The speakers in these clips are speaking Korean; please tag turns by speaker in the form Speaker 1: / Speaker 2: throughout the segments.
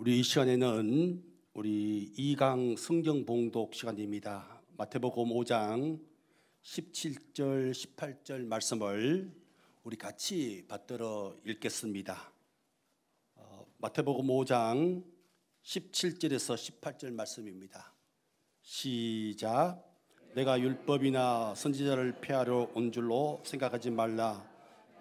Speaker 1: 우리 이 시간에는 우리 2강 성경 봉독 시간입니다. 마태복음 5장 17절 18절 말씀을 우리 같이 받들어 읽겠습니다. 마태복음 5장 17절에서 18절 말씀입니다. 시작. 내가 율법이나 선지자를 폐하러 온 줄로 생각하지 말라.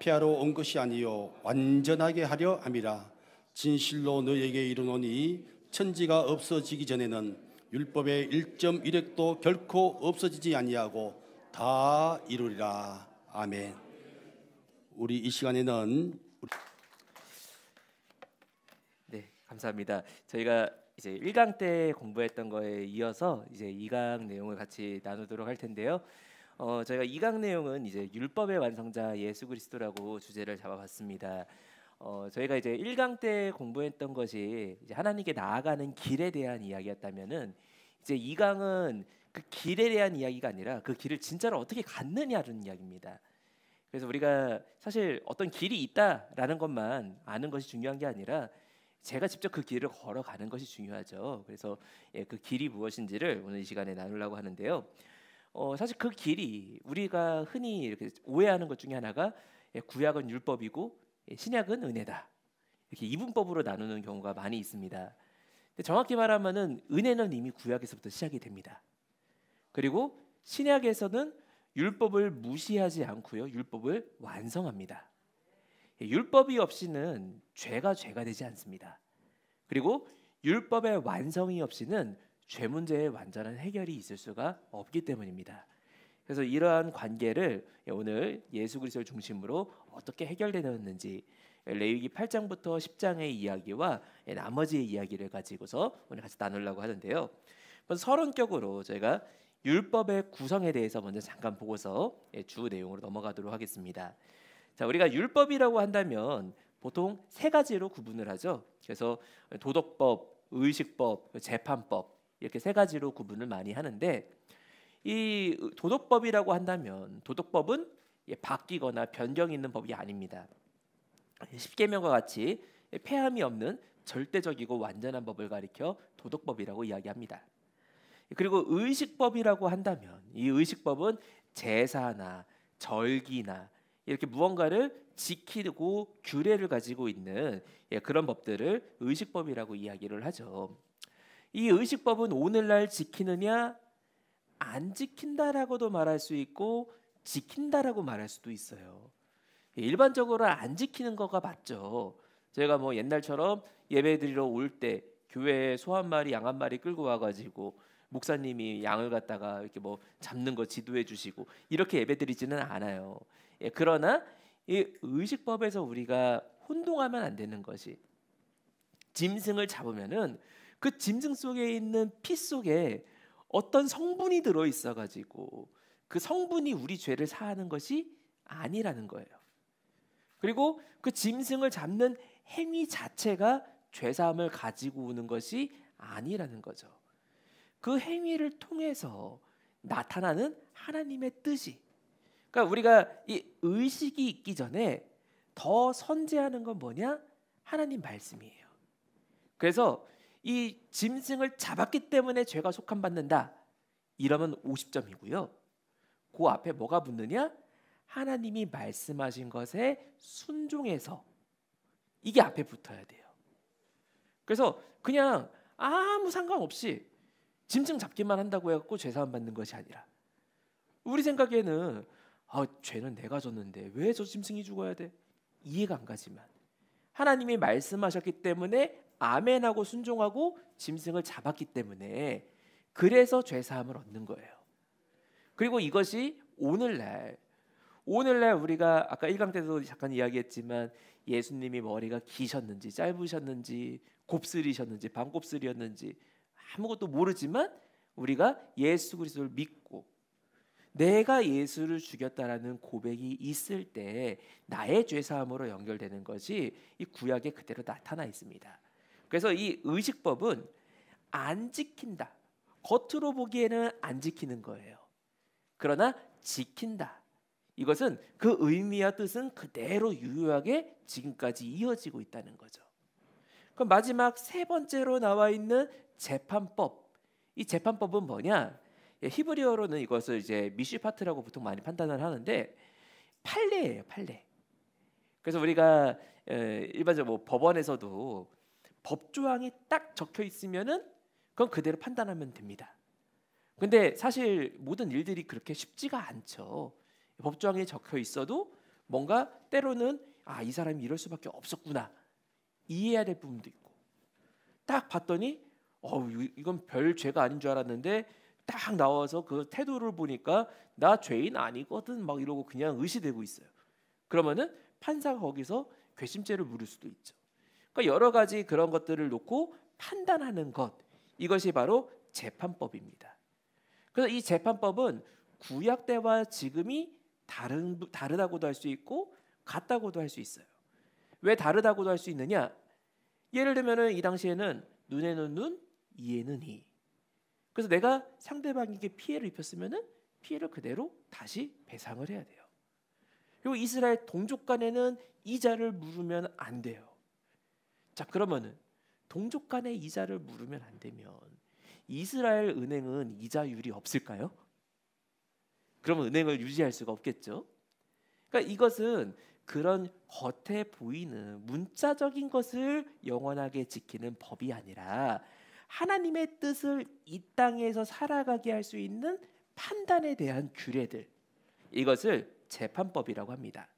Speaker 1: 폐하러 온 것이 아니요 완전하게 하려 함이라. 진실로 너희에게 이르노니 천지가 없어지기 전에는 율법의 1.1획도 결코 없어지지 아니하고 다 이루리라. 아멘. 우리 이 시간에는
Speaker 2: 감사합니다. 저희가 이제 1강 때 공부했던 거에 이어서 이제 2강 내용을 같이 나누도록 할 텐데요. 저희가 2강 내용은 이제 율법의 완성자 예수 그리스도라고 주제를 잡아봤습니다. 저희가 이제 1강 때 공부했던 것이 이제 하나님께 나아가는 길에 대한 이야기였다면은 이제 2강은 그 길에 대한 이야기가 아니라 그 길을 진짜로 어떻게 갔느냐는 이야기입니다. 그래서 우리가 사실 어떤 길이 있다라는 것만 아는 것이 중요한 게 아니라 제가 직접 그 길을 걸어가는 것이 중요하죠. 그래서 그 길이 무엇인지를 오늘 이 시간에 나누려고 하는데요. 사실 그 길이 우리가 흔히 이렇게 오해하는 것 중에 하나가 구약은 율법이고 신약은 은혜다. 이렇게 이분법으로 나누는 경우가 많이 있습니다. 근데 정확히 말하면은 은혜는 이미 구약에서부터 시작이 됩니다. 그리고 신약에서는 율법을 무시하지 않고요, 율법을 완성합니다. 율법이 없이는 죄가 되지 않습니다. 그리고 율법의 완성이 없이는 죄 문제의 완전한 해결이 있을 수가 없기 때문입니다. 그래서 이러한 관계를 오늘 예수 그리스도를 중심으로 어떻게 해결되었는지 레위기 8장부터 10장의 이야기와 나머지의 이야기를 가지고서 오늘 같이 나누려고 하는데요. 서론격으로 저희가 율법의 구성에 대해서 먼저 잠깐 보고서 주 내용으로 넘어가도록 하겠습니다. 자, 우리가 율법이라고 한다면 보통 세 가지로 구분을 하죠. 그래서 도덕법, 의식법, 재판법 이렇게 세 가지로 구분을 많이 하는데 이 도덕법이라고 한다면 도덕법은 바뀌거나 변경이 있는 법이 아닙니다. 십계명과 같이 폐함이 없는 절대적이고 완전한 법을 가리켜 도덕법이라고 이야기합니다. 그리고 의식법이라고 한다면 이 의식법은 제사나 절기나 이렇게 무언가를 지키고 규례를 가지고 있는 그런 법들을 의식법이라고 이야기를 하죠. 이 의식법은 오늘날 지키느냐 안 지킨다라고도 말할 수 있고 지킨다라고 말할 수도 있어요. 일반적으로 안 지키는 거가 맞죠. 저희가 뭐 옛날처럼 예배드리러 올 때 교회에 소 한 마리, 양 한 마리 끌고 와가지고 목사님이 양을 갖다가 이렇게 뭐 잡는 거 지도해 주시고 이렇게 예배드리지는 않아요. 그러나 이 의식법에서 우리가 혼동하면 안 되는 것이 짐승을 잡으면은 그 짐승 속에 있는 피 속에 어떤 성분이 들어 있어 가지고 그 성분이 우리 죄를 사하는 것이 아니라는 거예요. 그리고 그 짐승을 잡는 행위 자체가 죄 사함을 가지고 오는 것이 아니라는 거죠. 그 행위를 통해서 나타나는 하나님의 뜻이, 그러니까 우리가 이 의식이 있기 전에 더 선제하는 건 뭐냐? 하나님 말씀이에요. 그래서 이 짐승을 잡았기 때문에 죄가 속함받는다 이러면 50점이고요. 그 앞에 뭐가 붙느냐? 하나님이 말씀하신 것에 순종해서, 이게 앞에 붙어야 돼요. 그래서 그냥 아무 상관없이 짐승 잡기만 한다고 해갖고 죄 사함 받는 것이 아니라, 우리 생각에는 죄는 내가 졌는데 왜 저 짐승이 죽어야 돼? 이해가 안 가지만 하나님이 말씀하셨기 때문에 아멘하고 순종하고 짐승을 잡았기 때문에 그래서 죄 사함을 얻는 거예요. 그리고 이것이 오늘날 우리가 아까 1강 때도 잠깐 이야기했지만 예수님이 머리가 기셨는지 짧으셨는지 곱슬이셨는지 반곱슬이었는지 아무것도 모르지만 우리가 예수 그리스도를 믿고 내가 예수를 죽였다라는 고백이 있을 때 나의 죄 사함으로 연결되는 것이 이 구약에 그대로 나타나 있습니다. 그래서 이 의식법은 안 지킨다. 겉으로 보기에는 안 지키는 거예요. 그러나 지킨다. 이것은 그 의미와 뜻은 그대로 유효하게 지금까지 이어지고 있다는 거죠. 그럼 마지막 세 번째로 나와 있는 재판법. 이 재판법은 뭐냐? 히브리어로는 이것을 이제 미슈파트라고 보통 많이 판단을 하는데 판례예요, 판례. 그래서 우리가 일반적으로 뭐 법원에서도 법 조항이 딱 적혀 있으면은 그건 그대로 판단하면 됩니다. 근데 사실 모든 일들이 그렇게 쉽지가 않죠. 법 조항에 적혀 있어도 뭔가 때로는 이 사람이 이럴 수밖에 없었구나 이해해야 될 부분도 있고, 딱 봤더니 이건 별 죄가 아닌 줄 알았는데 딱 나와서 그 태도를 보니까 나 죄인 아니거든 막 이러고 그냥 의시되고 있어요. 그러면은 판사가 거기서 괘씸죄를 물을 수도 있죠. 그러니까 여러 가지 그런 것들을 놓고 판단하는 것, 이것이 바로 재판법입니다. 그래서 이 재판법은 구약 때와 지금이 다르다고도 할 수 있고 같다고도 할 수 있어요. 왜 다르다고도 할 수 있느냐? 예를 들면은 이 당시에는 눈에는 눈, 이에는 이. 그래서 내가 상대방에게 피해를 입혔으면은 피해를 그대로 다시 배상을 해야 돼요. 그리고 이스라엘 동족 간에는 이자를 물으면 안 돼요. 자, 그러면은 동족 간의 이자를 물으면 안 되면 이스라엘 은행은 이자율이 없을까요? 그러면 은행을 유지할 수가 없겠죠. 그러니까 이것은 그런 겉에 보이는 문자적인 것을 영원하게 지키는 법이 아니라 하나님의 뜻을 이 땅에서 살아가게 할 수 있는 판단에 대한 규례들, 이것을 재판법이라고 합니다.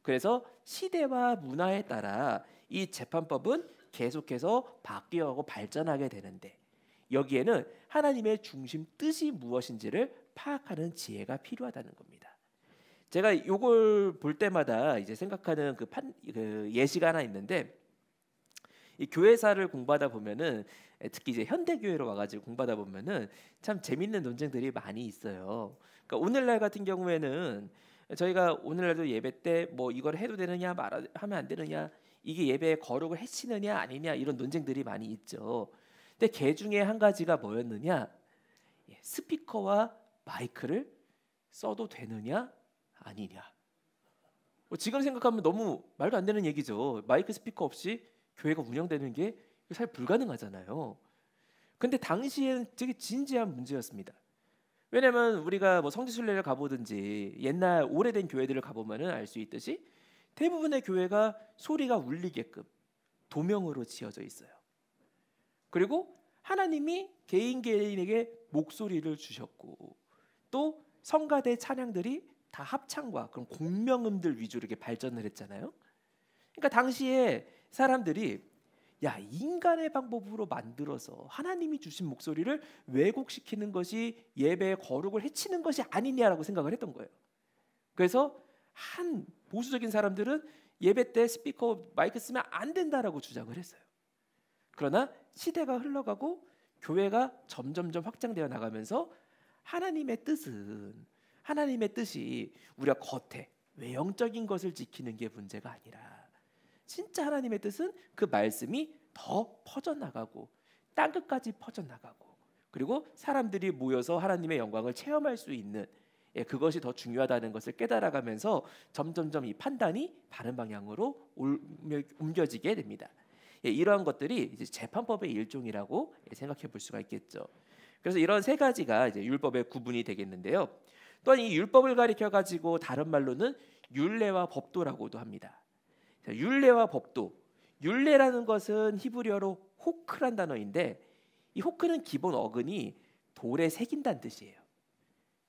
Speaker 2: 그래서 시대와 문화에 따라 이 재판법은 계속해서 바뀌어가고 발전하게 되는데, 여기에는 하나님의 중심 뜻이 무엇인지를 파악하는 지혜가 필요하다는 겁니다. 제가 이걸 볼 때마다 이제 생각하는 그 예시가 하나 있는데, 이 교회사를 공부하다 보면은 특히 이제 현대 교회로 와가지고 공부하다 보면은 참 재밌는 논쟁들이 많이 있어요. 그러니까 오늘날 같은 경우에는 저희가 오늘날도 예배 때 뭐 이걸 해도 되느냐 하면 안 되느냐, 이게 예배의 거룩을 해치느냐 아니냐, 이런 논쟁들이 많이 있죠. 근데 그 중에 한 가지가 뭐였느냐? 스피커와 마이크를 써도 되느냐 아니냐. 지금 생각하면 너무 말도 안 되는 얘기죠. 마이크 스피커 없이 교회가 운영되는 게 사실 불가능하잖아요. 근데 당시에는 되게 진지한 문제였습니다. 왜냐면 우리가 뭐 성지순례를 가보든지 옛날 오래된 교회들을 가보면은 알 수 있듯이 대부분의 교회가 소리가 울리게끔 도명으로 지어져 있어요. 그리고 하나님이 개인에게 목소리를 주셨고, 또 성가대 찬양들이 다 합창과 그런 공명음들 위주로 이렇게 발전을 했잖아요. 그러니까 당시에 사람들이 인간의 방법으로 만들어서 하나님이 주신 목소리를 왜곡시키는 것이 예배의 거룩을 해치는 것이 아니냐라고 생각을 했던 거예요. 그래서 한 보수적인 사람들은 예배 때 스피커 마이크 쓰면 안 된다라고 주장을 했어요. 그러나 시대가 흘러가고 교회가 점점점 확장되어 나가면서 하나님의 뜻이 우리가 겉에 외형적인 것을 지키는 게 문제가 아니라 진짜 하나님의 뜻은 그 말씀이 더 퍼져나가고 땅끝까지 퍼져나가고, 그리고 사람들이 모여서 하나님의 영광을 체험할 수 있는, 그것이 더 중요하다는 것을 깨달아가면서 점점점 이 판단이 바른 방향으로 옮겨지게 됩니다. 이러한 것들이 이제 재판법의 일종이라고 생각해 볼 수가 있겠죠. 그래서 이런 세 가지가 이제 율법의 구분이 되겠는데요. 또한 이 율법을 가리켜 가지고 다른 말로는 율례와 법도라고도 합니다. 율례와 법도. 율례라는 것은 히브리어로 호크란 단어인데, 이 호크는 기본 어근이 돌에 새긴다는 뜻이에요.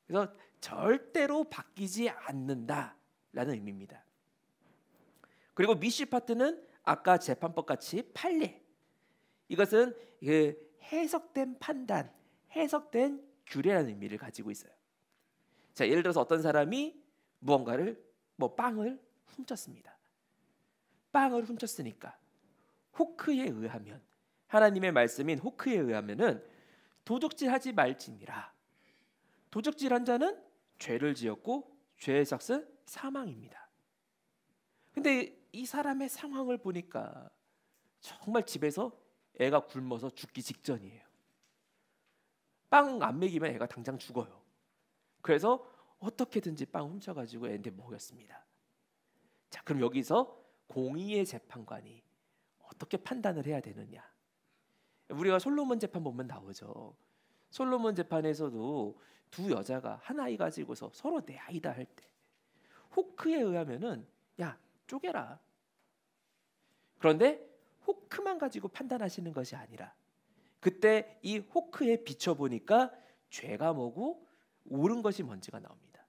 Speaker 2: 그래서 절대로 바뀌지 않는다라는 의미입니다. 그리고 미슈파트는 아까 재판법 같이 판례. 이것은 해석된 판단, 해석된 규례라는 의미를 가지고 있어요. 자, 예를 들어서 어떤 사람이 무언가를 빵을 훔쳤습니다. 빵을 훔쳤으니까 호크에 의하면, 하나님의 말씀인 호크에 의하면은 도둑질하지 말지니라. 도둑질한 자는 죄를 지었고 죄의 삭은 사망입니다. 근데 이 사람의 상황을 보니까 정말 집에서 애가 굶어서 죽기 직전이에요. 빵 안 먹이면 애가 당장 죽어요. 그래서 어떻게든지 빵 훔쳐가지고 애한테 먹였습니다. 자, 그럼 여기서 공의의 재판관이 어떻게 판단을 해야 되느냐? 우리가 솔로몬 재판 보면 나오죠. 솔로몬 재판에서도 두 여자가 한 아이 가지고서 서로 내 아이다 할 때 호크에 의하면은 야 쪼개라. 그런데 호크만 가지고 판단하시는 것이 아니라 그때 이 호크에 비춰보니까 죄가 뭐고 옳은 것이 뭔지가 나옵니다.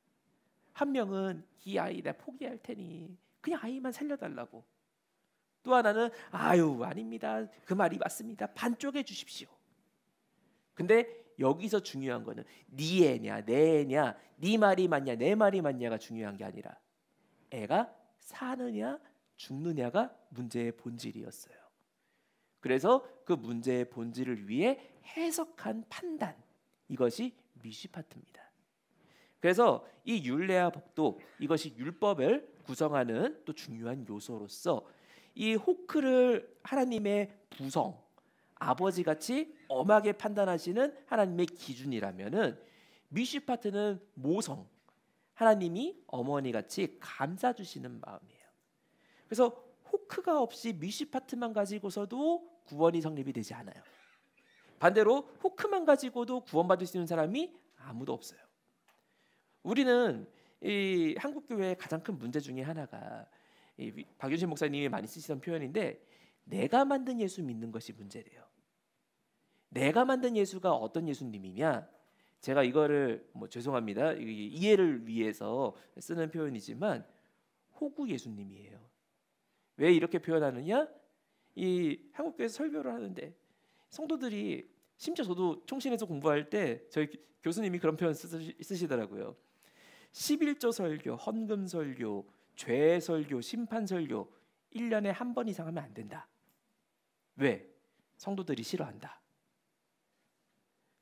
Speaker 2: 한 명은 이 아이 내가 포기할 테니 그냥 아이만 살려달라고. 또 하나는 아유 아닙니다. 그 말이 맞습니다. 반 쪼개 주십시오. 근데 여기서 중요한 거는 네 애냐 내 애냐 네 말이 맞냐 내 말이 맞냐가 중요한 게 아니라 애가 사느냐 죽느냐가 문제의 본질이었어요. 그래서 그 문제의 본질을 위해 해석한 판단, 이것이 미시파트입니다. 그래서 이 율례와 법도 이것이 율법을 구성하는 또 중요한 요소로서 이 호크를 하나님의 부성, 아버지같이 엄하게 판단하시는 하나님의 기준이라면은 미시파트는 모성, 하나님이 어머니같이 감싸주시는 마음이에요. 그래서 호크가 없이 미시파트만 가지고서도 구원이 성립이 되지 않아요. 반대로 호크만 가지고도 구원받을 수 있는 사람이 아무도 없어요. 우리는 이 한국 교회의 가장 큰 문제 중에 하나가 이 박윤신 목사님이 많이 쓰시던 표현인데 내가 만든 예수 믿는 것이 문제래요. 내가 만든 예수가 어떤 예수님이냐? 제가 이거를 죄송합니다. 이해를 위해서 쓰는 표현이지만 호구 예수님이에요. 왜 이렇게 표현하느냐? 이 한국교회에서 설교를 하는데 성도들이 심지어 저도 총신에서 공부할 때 저희 교수님이 그런 표현 쓰시더라고요. 11조 설교, 헌금 설교, 죄 설교, 심판 설교 1년에 한 번 이상 하면 안 된다. 왜? 성도들이 싫어한다.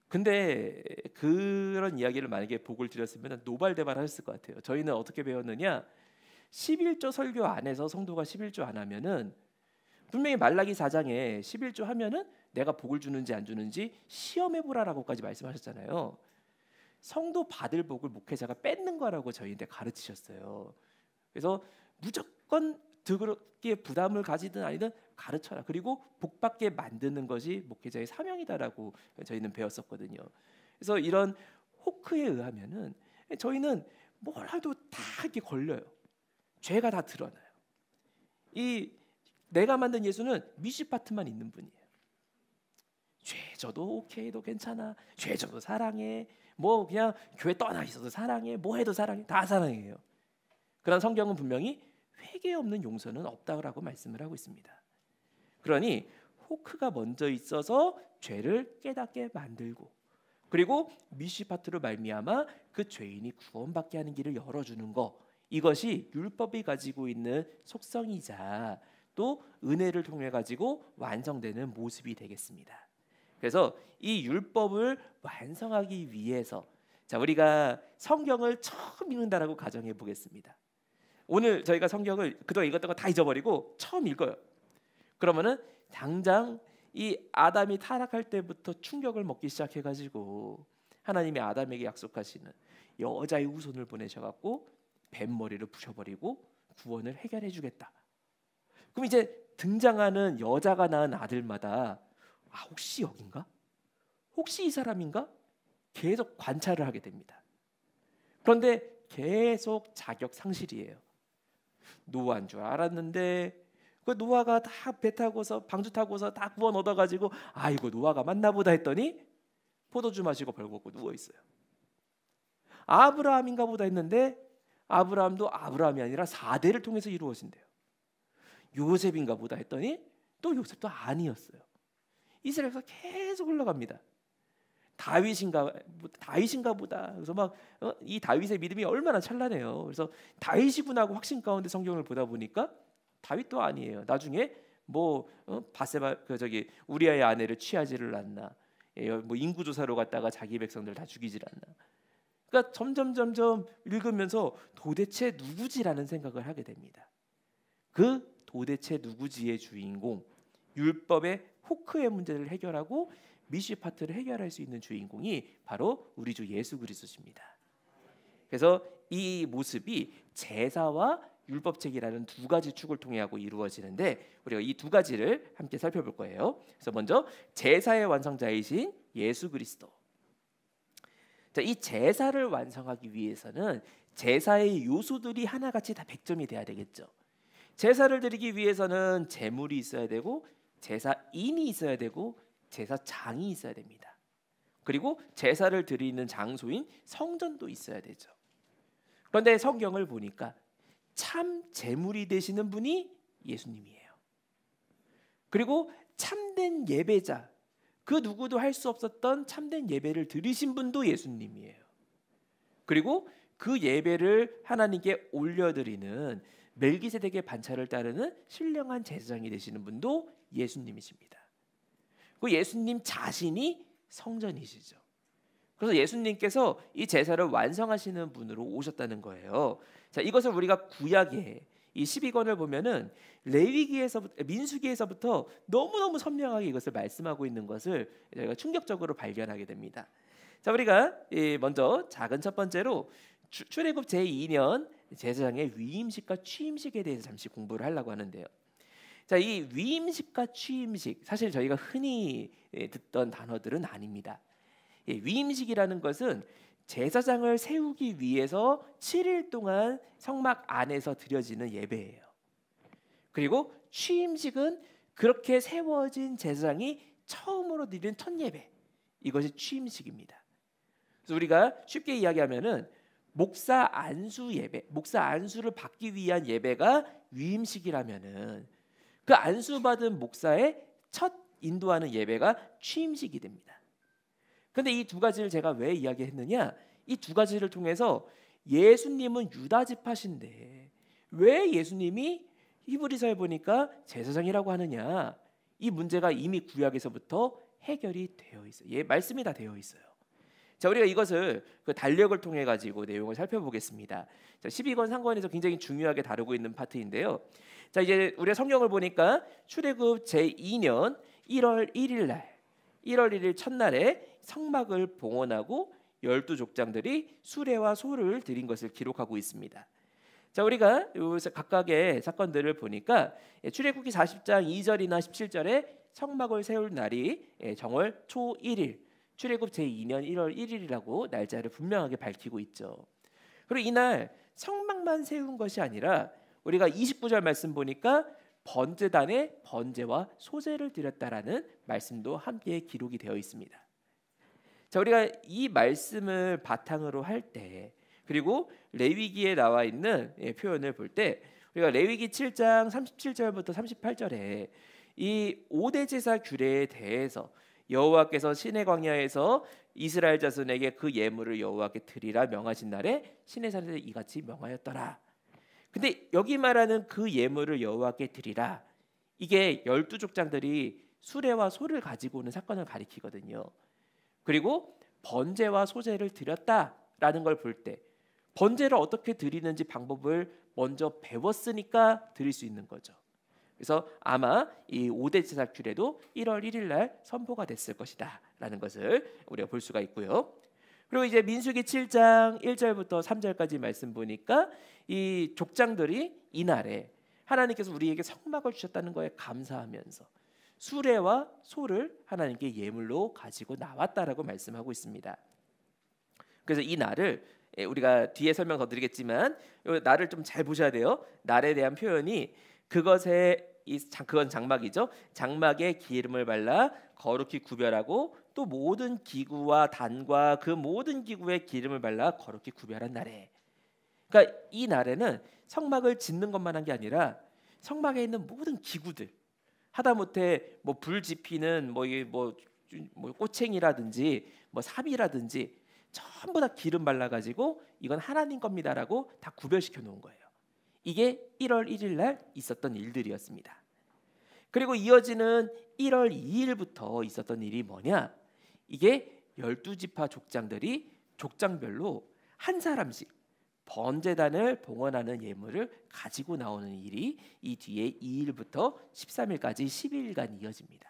Speaker 2: 근데 그런 이야기를 만약에 보고를 드렸으면 노발대발 하셨을 것 같아요. 저희는 어떻게 배웠느냐? 11조 설교 안에서 성도가 11조 안 하면은 분명히 말라기 4장에 11조 하면은 내가 복을 주는지 안 주는지 시험해 보라라고까지 말씀하셨잖아요. 성도 받을 복을 목회자가 뺏는 거라고 저희한테 가르치셨어요. 그래서 무조건 그렇게 부담을 가지든 아니든 가르쳐라. 그리고 복 받게 만드는 것이 목회자의 사명이다라고 저희는 배웠었거든요. 그래서 이런 호크에 의하면은 저희는 뭘 해도 다 이렇게 걸려요. 죄가 다 드러나요. 이 내가 만든 예수는 미시파트만 있는 분이에요. 죄 져도 오케이도 괜찮아. 죄 져도 사랑해. 뭐 그냥 교회 떠나 있어도 사랑해. 뭐 해도 사랑해. 다 사랑해요. 그런 성경은 분명히 회개 없는 용서는 없다라고 말씀을 하고 있습니다. 그러니 호크가 먼저 있어서 죄를 깨닫게 만들고 그리고 미시파트로 말미암아 그 죄인이 구원받게 하는 길을 열어주는 거, 이것이 율법이 가지고 있는 속성이자 또 은혜를 통해 가지고 완성되는 모습이 되겠습니다. 그래서 이 율법을 완성하기 위해서 자 우리가 성경을 처음 읽는다라고 가정해 보겠습니다. 오늘 저희가 성경을 그동안 읽었던 거 다 잊어버리고 처음 읽어요. 그러면은 당장 이 아담이 타락할 때부터 충격을 먹기 시작해가지고 하나님이 아담에게 약속하시는 여자의 후손을 보내셔갖고 뱀머리를 부셔버리고 구원을 해결해주겠다. 그럼 이제 등장하는 여자가 낳은 아들마다 혹시 여긴가? 혹시 이 사람인가? 계속 관찰을 하게 됩니다. 그런데 계속 자격 상실이에요. 노아인 줄 알았는데 그 노아가 다 배 타고서 방주 타고서 다 구원 얻어가지고 아이고 노아가 맞나보다 했더니 포도주 마시고 벌겋고 누워 있어요. 아브라함인가 보다 했는데 아브라함도 아브라함이 아니라 4대를 통해서 이루어진대요. 요셉인가 보다 했더니 또 요셉도 아니었어요. 이스라엘에서 계속 흘러갑니다. 다윗인가 보다. 그래서 막 이 다윗의 믿음이 얼마나 찬란해요. 그래서 다윗이구나 하고 확신 가운데 성경을 보다 보니까 다윗도 아니에요. 나중에 바세바 우리아의 아내를 취하지를 않나. 뭐 인구조사로 갔다가 자기 백성들 다 죽이질 않나. 그러니까 점점 읽으면서 도대체 누구지라는 생각을 하게 됩니다. 그 도대체 누구지의 주인공, 율법의 호크의 문제를 해결하고 미시파트를 해결할 수 있는 주인공이 바로 우리 주 예수 그리스도십니다. 그래서 이 모습이 제사와 율법책이라는 두 가지 축을 통해 하고 이루어지는데 우리가 이 두 가지를 함께 살펴볼 거예요. 그래서 먼저 제사의 완성자이신 예수 그리스도. 자, 이 제사를 완성하기 위해서는 제사의 요소들이 하나같이 다 100점이 돼야 되겠죠. 제사를 드리기 위해서는 제물이 있어야 되고 제사인이 있어야 되고 제사장이 있어야 됩니다. 그리고 제사를 드리는 장소인 성전도 있어야 되죠. 그런데 성경을 보니까 참 제물이 되시는 분이 예수님이에요. 그리고 참된 예배자, 그 누구도 할 수 없었던 참된 예배를 드리신 분도 예수님이에요. 그리고 그 예배를 하나님께 올려드리는 멜기세덱의 반차를 따르는 신령한 제사장이 되시는 분도 예수님이십니다. 그 예수님 자신이 성전이시죠. 그래서 예수님께서 이 제사를 완성하시는 분으로 오셨다는 거예요. 자, 이것을 우리가 구약에 이 12권을 보면은 민수기에서부터 너무너무 선명하게 이것을 말씀하고 있는 것을 저희가 충격적으로 발견하게 됩니다. 자, 우리가 먼저 작은 첫 번째로 출애굽 제2년 제사장의 위임식과 취임식에 대해서 잠시 공부를 하려고 하는데요. 자, 이 위임식과 취임식, 사실 저희가 흔히 듣던 단어들은 아닙니다. 위임식이라는 것은 제사장을 세우기 위해서 7일 동안 성막 안에서 드려지는 예배예요. 그리고 취임식은 그렇게 세워진 제사장이 처음으로 드리는 첫 예배, 이것이 취임식입니다. 그래서 우리가 쉽게 이야기하면은 목사 안수 예배, 목사 안수를 받기 위한 예배가 위임식이라면은 그 안수받은 목사의 첫 인도하는 예배가 취임식이 됩니다. 그런데 이 두 가지를 제가 왜 이야기했느냐? 이 두 가지를 통해서 예수님은 유다 지파신데 왜 예수님이 히브리서에 보니까 제사장이라고 하느냐? 이 문제가 이미 구약에서부터 해결이 되어 있어요. 말씀이 다 되어 있어요. 자, 우리가 이것을 그 달력을 통해 가지고 내용을 살펴보겠습니다. 자, 12권 상권에서 굉장히 중요하게 다루고 있는 파트인데요. 자, 이제 우리가 성경을 보니까 출애굽 제2년 1월 1일 날, 1월 1일 첫날에 성막을 봉헌하고 12족장들이 수레와 소를 드린 것을 기록하고 있습니다. 자, 우리가 각각의 사건들을 보니까 출애굽기 40장 2절이나 17절에 성막을 세울 날이 정월 초 1일, 출애굽 제2년 1월 1일이라고 날짜를 분명하게 밝히고 있죠. 그리고 이날 성막만 세운 것이 아니라 우리가 29절 말씀 보니까 번제단에 번제와 소제를 드렸다라는 말씀도 함께 기록이 되어 있습니다. 자, 우리가 이 말씀을 바탕으로 할 때, 그리고 레위기에 나와 있는 표현을 볼 때 우리가 레위기 7장 37절부터 38절에 이 5대 제사 규례에 대해서 여호와께서 시내 광야에서 이스라엘 자손에게 그 예물을 여호와께 드리라 명하신 날에 시내 산에서 이같이 명하였더라. 근데 여기 말하는 그 예물을 여호와께 드리라, 이게 12족장들이 수레와 소를 가지고 오는 사건을 가리키거든요. 그리고 번제와 소제를 드렸다라는 걸 볼 때 번제를 어떻게 드리는지 방법을 먼저 배웠으니까 드릴 수 있는 거죠. 그래서 아마 이 5대 제사 규례도 1월 1일 날 선포가 됐을 것이다 라는 것을 우리가 볼 수가 있고요. 그리고 이제 민수기 7장 1절부터 3절까지 말씀 보니까 이 족장들이 이날에 하나님께서 우리에게 성막을 주셨다는 거에 감사하면서 수레와 소를 하나님께 예물로 가지고 나왔다라고 말씀하고 있습니다. 그래서 이 날을 우리가 뒤에 설명 더 드리겠지만 이 날을 좀 잘 보셔야 돼요. 날에 대한 표현이 그건 장막이죠. 장막에 기름을 발라 거룩히 구별하고 또 모든 기구와 단과 그 모든 기구에 기름을 발라 거룩히 구별한 날에, 그러니까 이 날에는 성막을 짓는 것만 한 게 아니라 성막에 있는 모든 기구들, 하다못해 뭐 불 지피는 뭐 꼬챙이라든지 뭐 삽이라든지 전부 다 기름 발라 가지고 이건 하나님 겁니다라고 다 구별시켜 놓은 거예요. 이게 1월 1일 날 있었던 일들이었습니다. 그리고 이어지는 1월 2일부터 있었던 일이 뭐냐? 이게 12지파 족장들이 족장별로 한 사람씩 번제단을 봉헌하는 예물을 가지고 나오는 일이 이 뒤에 2일부터 13일까지 10일간 이어집니다.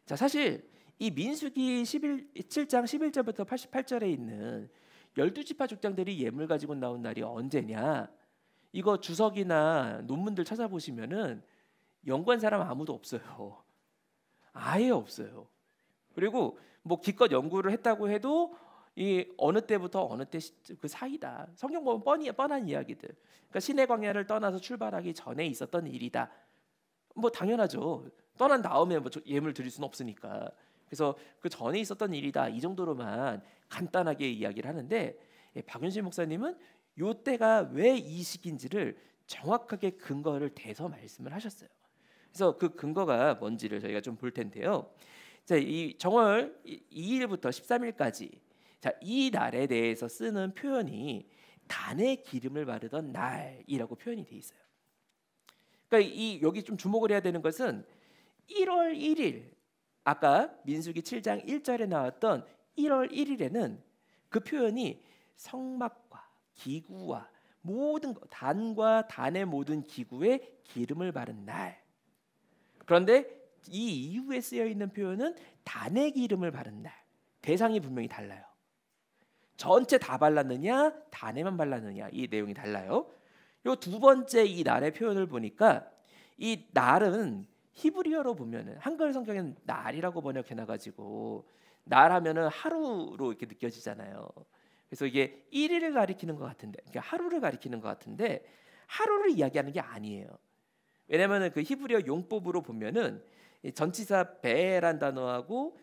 Speaker 2: 자, 사실 이 민수기 7장 11절부터 88절에 있는 12지파 족장들이 예물 가지고 나온 날이 언제냐? 이거 주석이나 논문들 찾아보시면은 연구한 사람 아무도 없어요. 아예 없어요. 그리고 뭐 기껏 연구를 했다고 해도 이 어느 때부터 어느 때 그 사이다. 성경 보면 뻔한 이야기들. 그러니까 시내 광야를 떠나서 출발하기 전에 있었던 일이다. 뭐 당연하죠. 떠난 다음에 뭐 예물 드릴 수는 없으니까. 그래서 그 전에 있었던 일이다. 이 정도로만 간단하게 이야기를 하는데 박윤실 목사님은 요 때가 왜 이 시기인지를 정확하게 근거를 대서 말씀을 하셨어요. 그래서 그 근거가 뭔지를 저희가 좀 볼 텐데요. 자, 이 정월 2일부터 13일까지 이 날에 대해서 쓰는 표현이 단에 기름을 바르던 날이라고 표현이 돼 있어요. 그러니까 여기 좀 주목을 해야 되는 것은 1월 1일 아까 민수기 7장 1절에 나왔던 1월 1일에는 그 표현이 성막과 기구와 모든 단과 단의 모든 기구에 기름을 바른 날. 그런데 이 이후에 쓰여 있는 표현은 단의 기름을 바른 날. 대상이 분명히 달라요. 전체 다 발랐느냐, 단에만 발랐느냐 이 내용이 달라요. 요 두 번째 이 날의 표현을 보니까 이 날은 히브리어로 보면은 한글 성경에는 날이라고 번역해 놔가지고 날 하면은 하루로 이렇게 느껴지잖아요. 그래서 이게 1일을 가리키는 것 같은데, 그러니까 하루를 가리키는 것 같은데 하루를 이야기하는 게 아니에요. 왜냐하면 그 히브리어 용법으로 보면은 전치사 베란 단어하고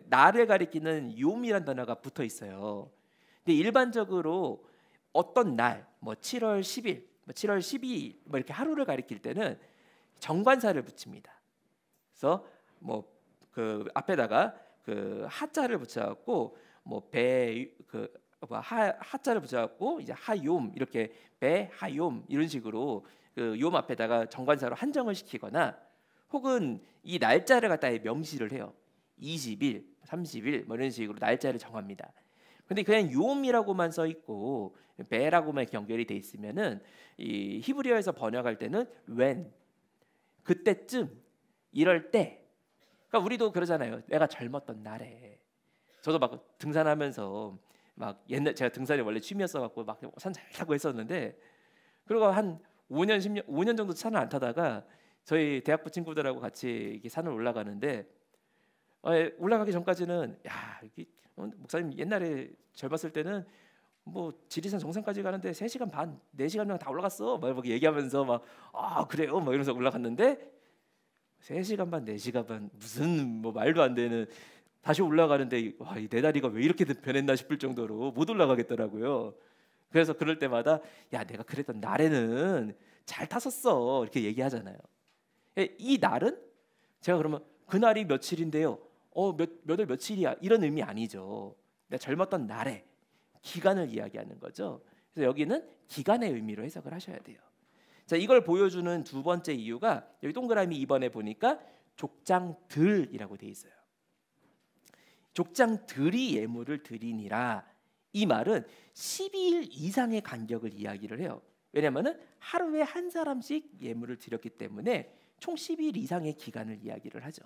Speaker 2: 날을 가리키는 요미란 단어가 붙어 있어요. 근데 일반적으로 어떤 날, 뭐 7월 10일, 뭐 7월 12일 뭐 이렇게 하루를 가리킬 때는 정관사를 붙입니다. 그래서 뭐 그 앞에다가 그 하자를 붙여갖고 하자를 붙여갖고 이제 하욤 이렇게 베하욤 이런 식으로 그 욤 앞에다가 정관사로 한정을 시키거나 혹은 이 날짜를 갖다 명시를 해요. 20일, 30일 뭐 이런 식으로 날짜를 정합니다. 근데 그냥 욤이라고만 써 있고 베라고만 연결이 돼 있으면은 이 히브리어에서 번역할 때는 when 그때쯤 이럴 때. 그러니까 우리도 그러잖아요. 내가 젊었던 날에. 저도 막 등산하면서 막 옛날 제가 등산이 원래 취미였어 갖고 막 산 잘 타고 했었는데 그리고 한 5년 10년 5년 정도 산을 안 타다가 저희 대학부 친구들하고 같이 이렇게 산을 올라가는데 올라가기 전까지는 야, 목사님 옛날에 젊었을 때는 뭐 지리산 정상까지 가는데 3시간 반, 4시간이면 다 올라갔어. 막 이렇게 얘기하면서 막 그래요. 막 이러면서 올라갔는데 3시간 반, 4시간 반 무슨 뭐 말도 안 되는 다시 올라가는데 와, 내 다리가 왜 이렇게 변했나 싶을 정도로 못 올라가겠더라고요. 그래서 그럴 때마다 야, 내가 그랬던 날에는 잘 탔었어. 이렇게 얘기하잖아요. 이 날은 제가 그러면 그 날이 며칠인데요. 몇 월 며칠이야. 이런 의미 아니죠. 내가 젊었던 날에 기간을 이야기하는 거죠. 그래서 여기는 기간의 의미로 해석을 하셔야 돼요. 자, 이걸 보여주는 두 번째 이유가 여기 동그라미 2번에 보니까 족장들이라고 돼 있어요. 족장들이 예물을 드리니라. 이 말은 12일 이상의 간격을 이야기를 해요. 왜냐하면 하루에 한 사람씩 예물을 드렸기 때문에 총 12일 이상의 기간을 이야기를 하죠.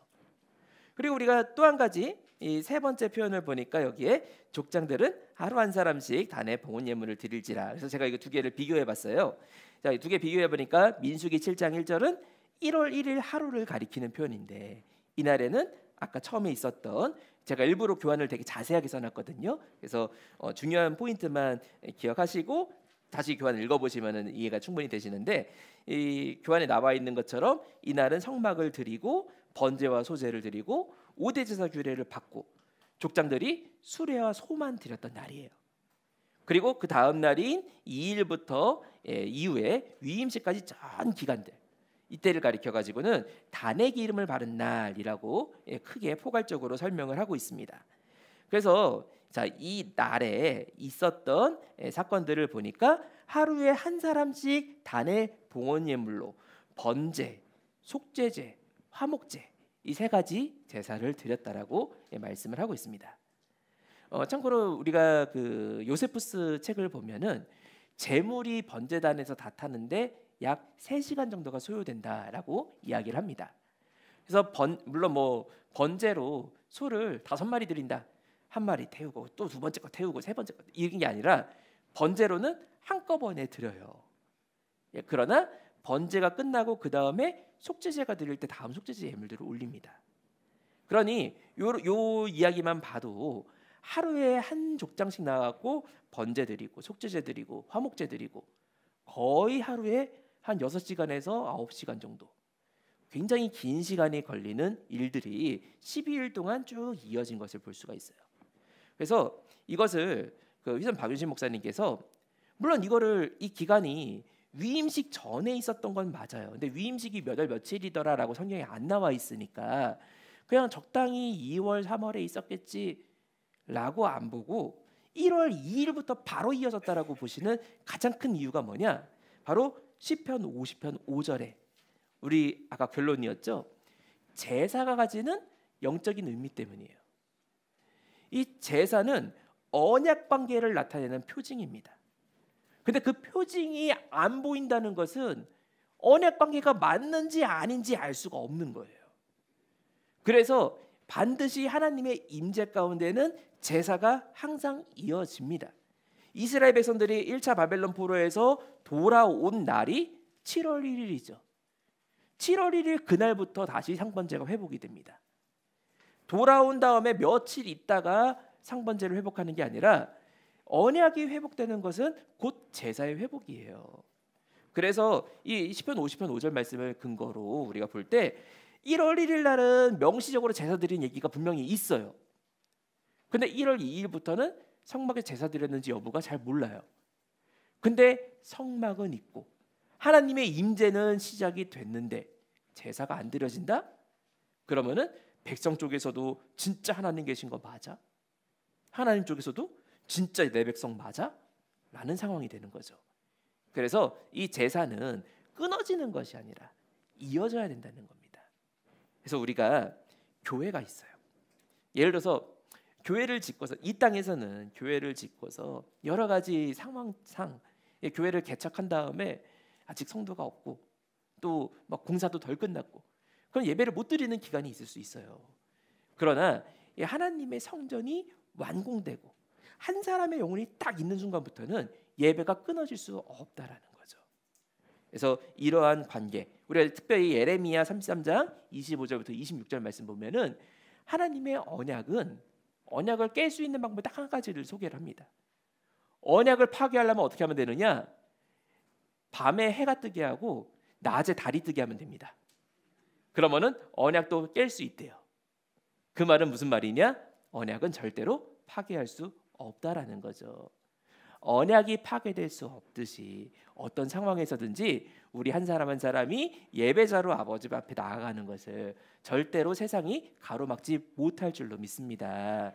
Speaker 2: 그리고 우리가 또 한 가지 이 세 번째 표현을 보니까 여기에 족장들은 하루 한 사람씩 단에 봉헌 예물을 드릴지라. 그래서 제가 이거 두 개를 비교해봤어요. 자, 이 두 개 비교해보니까 민수기 7장 1절은 1월 1일 하루를 가리키는 표현인데 이날에는 아까 처음에 있었던 제가 일부러 교환을 되게 자세하게 써놨거든요. 그래서 중요한 포인트만 기억하시고 다시 교환을 읽어보시면 이해가 충분히 되시는데 이 교환에 나와 있는 것처럼 이날은 성막을 드리고 번제와 소제를 드리고 오대제사 규례를 받고 족장들이 수레와 소만 드렸던 날이에요. 그리고 그 다음 날인 2일부터 이후에 위임식까지 전 기간들 이때를 가리켜 가지고는 단의 기름을 바른 날이라고 크게 포괄적으로 설명을 하고 있습니다. 그래서 자, 이 날에 있었던 사건들을 보니까 하루에 한 사람씩 단의 봉헌 예물로 번제, 속죄제, 화목제 이 세 가지 제사를 드렸다라고 말씀을 하고 있습니다. 참고로 우리가 그 요세푸스 책을 보면은 제물이 번제단에서 다 타는데 약 3시간 정도가 소요된다라고 이야기를 합니다. 그래서 물론 뭐 번제로 소를 5마리 드린다. 한 마리 태우고 또 두 번째 거 태우고 세 번째 거 이런 게 아니라 번제로는 한꺼번에 드려요. 그러나 번제가 끝나고 그 다음에 속죄제가 드릴 때 다음 속죄제 예물들을 올립니다. 그러니 요 이야기만 봐도 하루에 한 족장씩 나가고 번제 드리고 속죄제 드리고 화목제 드리고 거의 하루에 한 6시간에서 9시간 정도 굉장히 긴 시간이 걸리는 일들이 12일 동안 쭉 이어진 것을 볼 수가 있어요. 그래서 이것을 그 휘선 박윤신 목사님께서 물론 이 기간이 위임식 전에 있었던 건 맞아요. 근데 위임식이 몇 월 며칠이더라라고 성경에 안 나와 있으니까 그냥 적당히 2월 3월에 있었겠지라고 안 보고 1월 2일부터 바로 이어졌다라고 보시는 가장 큰 이유가 뭐냐? 바로 시편 50편 5절에 우리 아까 결론이었죠. 제사가 가지는 영적인 의미 때문이에요. 이 제사는 언약 관계를 나타내는 표징입니다. 근데 그 표징이 안 보인다는 것은 언약 관계가 맞는지 아닌지 알 수가 없는 거예요. 그래서 반드시 하나님의 임재 가운데는 제사가 항상 이어집니다. 이스라엘 백성들이 1차 바벨론 포로에서 돌아온 날이 7월 1일이죠. 7월 1일 그날부터 다시 상번제가 회복이 됩니다. 돌아온 다음에 며칠 있다가 상번제를 회복하는 게 아니라 언약이 회복되는 것은 곧 제사의 회복이에요. 그래서 이 시편 50편 5절 말씀을 근거로 우리가 볼 때 1월 1일 날은 명시적으로 제사 드린 얘기가 분명히 있어요. 근데 1월 2일부터는 성막에 제사 드렸는지 여부가 잘 몰라요. 근데 성막은 있고 하나님의 임재는 시작이 됐는데 제사가 안 드려진다? 그러면은 백성 쪽에서도 진짜 하나님 계신 거 맞아? 하나님 쪽에서도 진짜 내 백성 맞아? 라는 상황이 되는 거죠. 그래서 이 제사는 끊어지는 것이 아니라 이어져야 된다는 겁니다. 그래서 우리가 교회가 있어요. 예를 들어서 교회를 짓고서 이 땅에서는 교회를 짓고서 여러 가지 상황상 교회를 개척한 다음에 아직 성도가 없고 또 막 공사도 덜 끝났고 그럼 예배를 못 드리는 기간이 있을 수 있어요. 그러나 하나님의 성전이 완공되고 한 사람의 영혼이 딱 있는 순간부터는 예배가 끊어질 수 없다라는 거죠. 그래서 이러한 관계, 우리가 특별히 예레미야 33장 25절부터 26절 말씀 보면은 하나님의 언약을 깰 수 있는 방법이 딱 한 가지를 소개를 합니다. 언약을 파괴하려면 어떻게 하면 되느냐? 밤에 해가 뜨게 하고 낮에 달이 뜨게 하면 됩니다. 그러면은 언약도 깰 수 있대요. 그 말은 무슨 말이냐? 언약은 절대로 파괴할 수 없다라는 거죠. 언약이 파괴될 수 없듯이 어떤 상황에서든지 우리 한 사람 한 사람이 예배자로 아버지 앞에 나아가는 것을 절대로 세상이 가로막지 못할 줄로 믿습니다.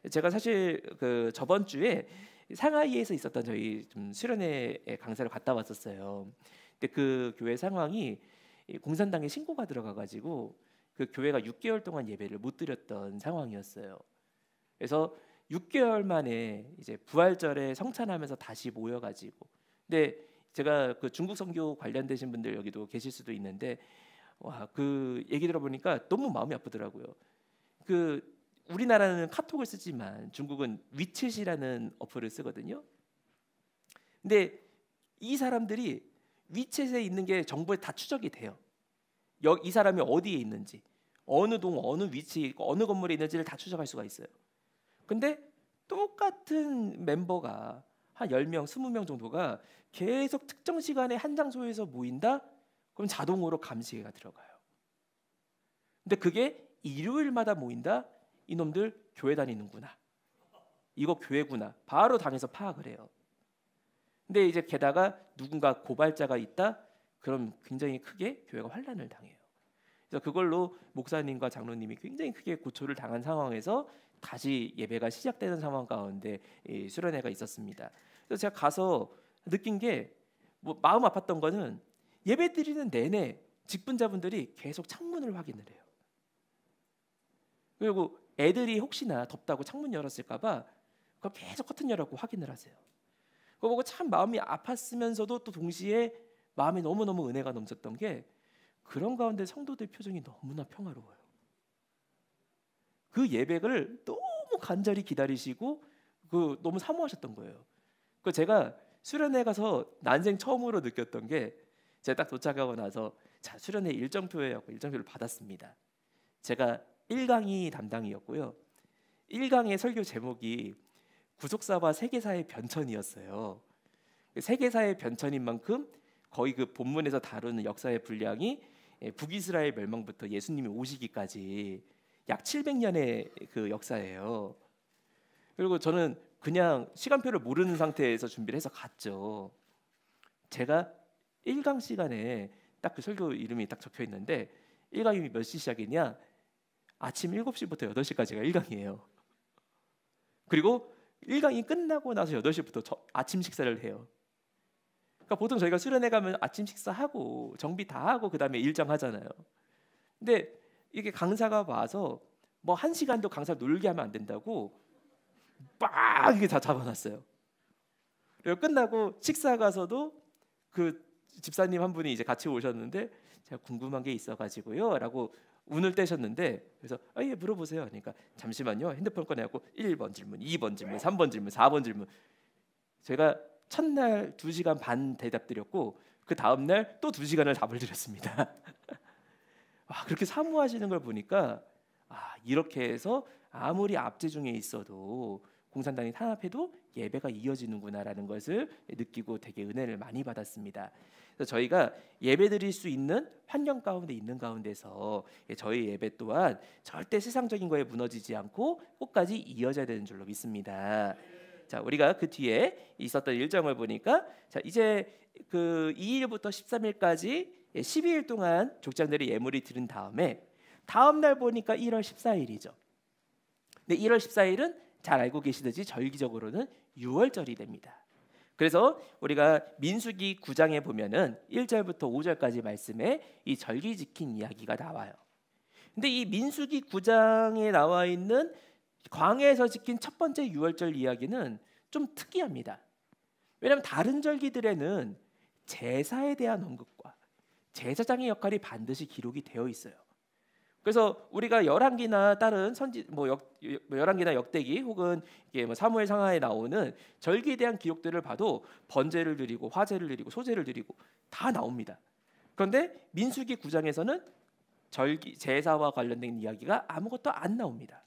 Speaker 2: 제가 사실 그 저번 주에 상하이에서 있었던 저희 좀 수련회 강사를 갔다 왔었어요. 근데 그 교회 상황이 공산당에 신고가 들어가가지고 그 교회가 6개월 동안 예배를 못 드렸던 상황이었어요. 그래서 6개월 만에 이제 부활절에 성찬하면서 다시 모여가지고, 근데 제가 그 중국 선교 관련되신 분들 여기도 계실 수도 있는데, 와, 그 얘기 들어보니까 너무 마음이 아프더라고요. 그 우리나라는 카톡을 쓰지만 중국은 위챗이라는 어플을 쓰거든요. 근데 이 사람들이 위챗에 있는 게 정보에 다 추적이 돼요. 이 사람이 어디에 있는지, 어느 동, 어느 위치, 어느 건물에 있는지를 다 추적할 수가 있어요. 근데 똑같은 멤버가 한 10명, 20명 정도가 계속 특정 시간에 한 장소에서 모인다? 그럼 자동으로 감시가 들어가요. 근데 그게 일요일마다 모인다? 이놈들 교회 다니는구나. 이거 교회구나. 바로 당에서 파악을 해요. 근데 이제 게다가 누군가 고발자가 있다? 그럼 굉장히 크게 교회가 환란을 당해요. 그래서 그걸로 목사님과 장로님이 굉장히 크게 고초를 당한 상황에서 다시 예배가 시작되는 상황 가운데 이 수련회가 있었습니다. 그래서 제가 가서 느낀 게 뭐 마음 아팠던 거는 예배 드리는 내내 직분자분들이 계속 창문을 확인을 해요. 그리고 애들이 혹시나 덥다고 창문 열었을까봐 그거 계속 커튼 열었고 확인을 하세요. 그거 보고 참 마음이 아팠으면서도 또 동시에 마음에 너무너무 은혜가 넘쳤던 게 그런 가운데 성도들 표정이 너무나 평화로워요. 그 예배를 너무 간절히 기다리시고 그 너무 사모하셨던 거예요. 그 제가 수련회 가서 난생 처음으로 느꼈던 게 제가 딱 도착하고 나서 자 수련회 일정표하고 일정표를 받았습니다. 제가 1강이 담당이었고요. 1강의 설교 제목이 구속사와 세계사의 변천이었어요. 세계사의 변천인 만큼 거의 그 본문에서 다루는 역사의 분량이 북이스라엘 멸망부터 예수님이 오시기까지 약 700년의 그 역사예요. 그리고 저는 그냥 시간표를 모르는 상태에서 준비를 해서 갔죠. 제가 1강 시간에 딱 그 설교 이름이 딱 적혀 있는데 1강이 몇 시 시작이냐? 아침 7시부터 8시까지가 1강이에요. 그리고 1강이 끝나고 나서 8시부터 아침 식사를 해요. 그러니까 보통 저희가 수련회 가면 아침 식사하고 정비 다 하고 그다음에 일정 하잖아요. 근데 이게 강사가 와서 뭐 1시간도 강사 놀게 하면 안 된다고 빡 이게 다 잡아놨어요. 그리고 끝나고 식사 가서도 그 집사님 한 분이 이제 같이 오셨는데 제가 궁금한 게 있어가지고요라고 운을 떼셨는데 그래서 예 물어보세요. 그러니까 잠시만요. 핸드폰 꺼내갖고 1번 질문, 2번 질문, 3번 질문, 4번 질문. 제가 첫날 2시간 반 대답 드렸고 그 다음날 또 2시간을 답을 드렸습니다. 와, 그렇게 사모하시는 걸 보니까 이렇게 해서 아무리 압제 중에 있어도 공산당이 탄압해도 예배가 이어지는구나라는 것을 느끼고 되게 은혜를 많이 받았습니다. 그래서 저희가 예배 드릴 수 있는 환경 가운데 있는 가운데서 저희 예배 또한 절대 세상적인 거에 무너지지 않고 끝까지 이어져야 되는 줄로 믿습니다. 자, 우리가 그 뒤에 있었던 일정을 보니까 자, 이제 그 2일부터 13일까지 12일 동안 족장들이 예물이 드린 다음에 다음 날 보니까 1월 14일이죠. 근데 1월 14일은 잘 알고 계시듯이 절기적으로는 유월절이 됩니다. 그래서 우리가 민수기 9장에 보면은 1절부터 5절까지 말씀에 이 절기 지킨 이야기가 나와요. 근데 이 민수기 9장에 나와 있는 광야에서 지킨 첫 번째 유월절 이야기는 좀 특이합니다. 왜냐하면 다른 절기들에는 제사에 대한 언급과 제사장의 역할이 반드시 기록이 되어 있어요. 그래서 우리가 열왕기나 다른 선지 열왕기나 역대기 혹은 이게 사무엘 상하에 나오는 절기에 대한 기록들을 봐도 번제를 드리고 화제를 드리고 소제를 드리고 다 나옵니다. 그런데 민수기 9장에서는 절기 제사와 관련된 이야기가 아무것도 안 나옵니다.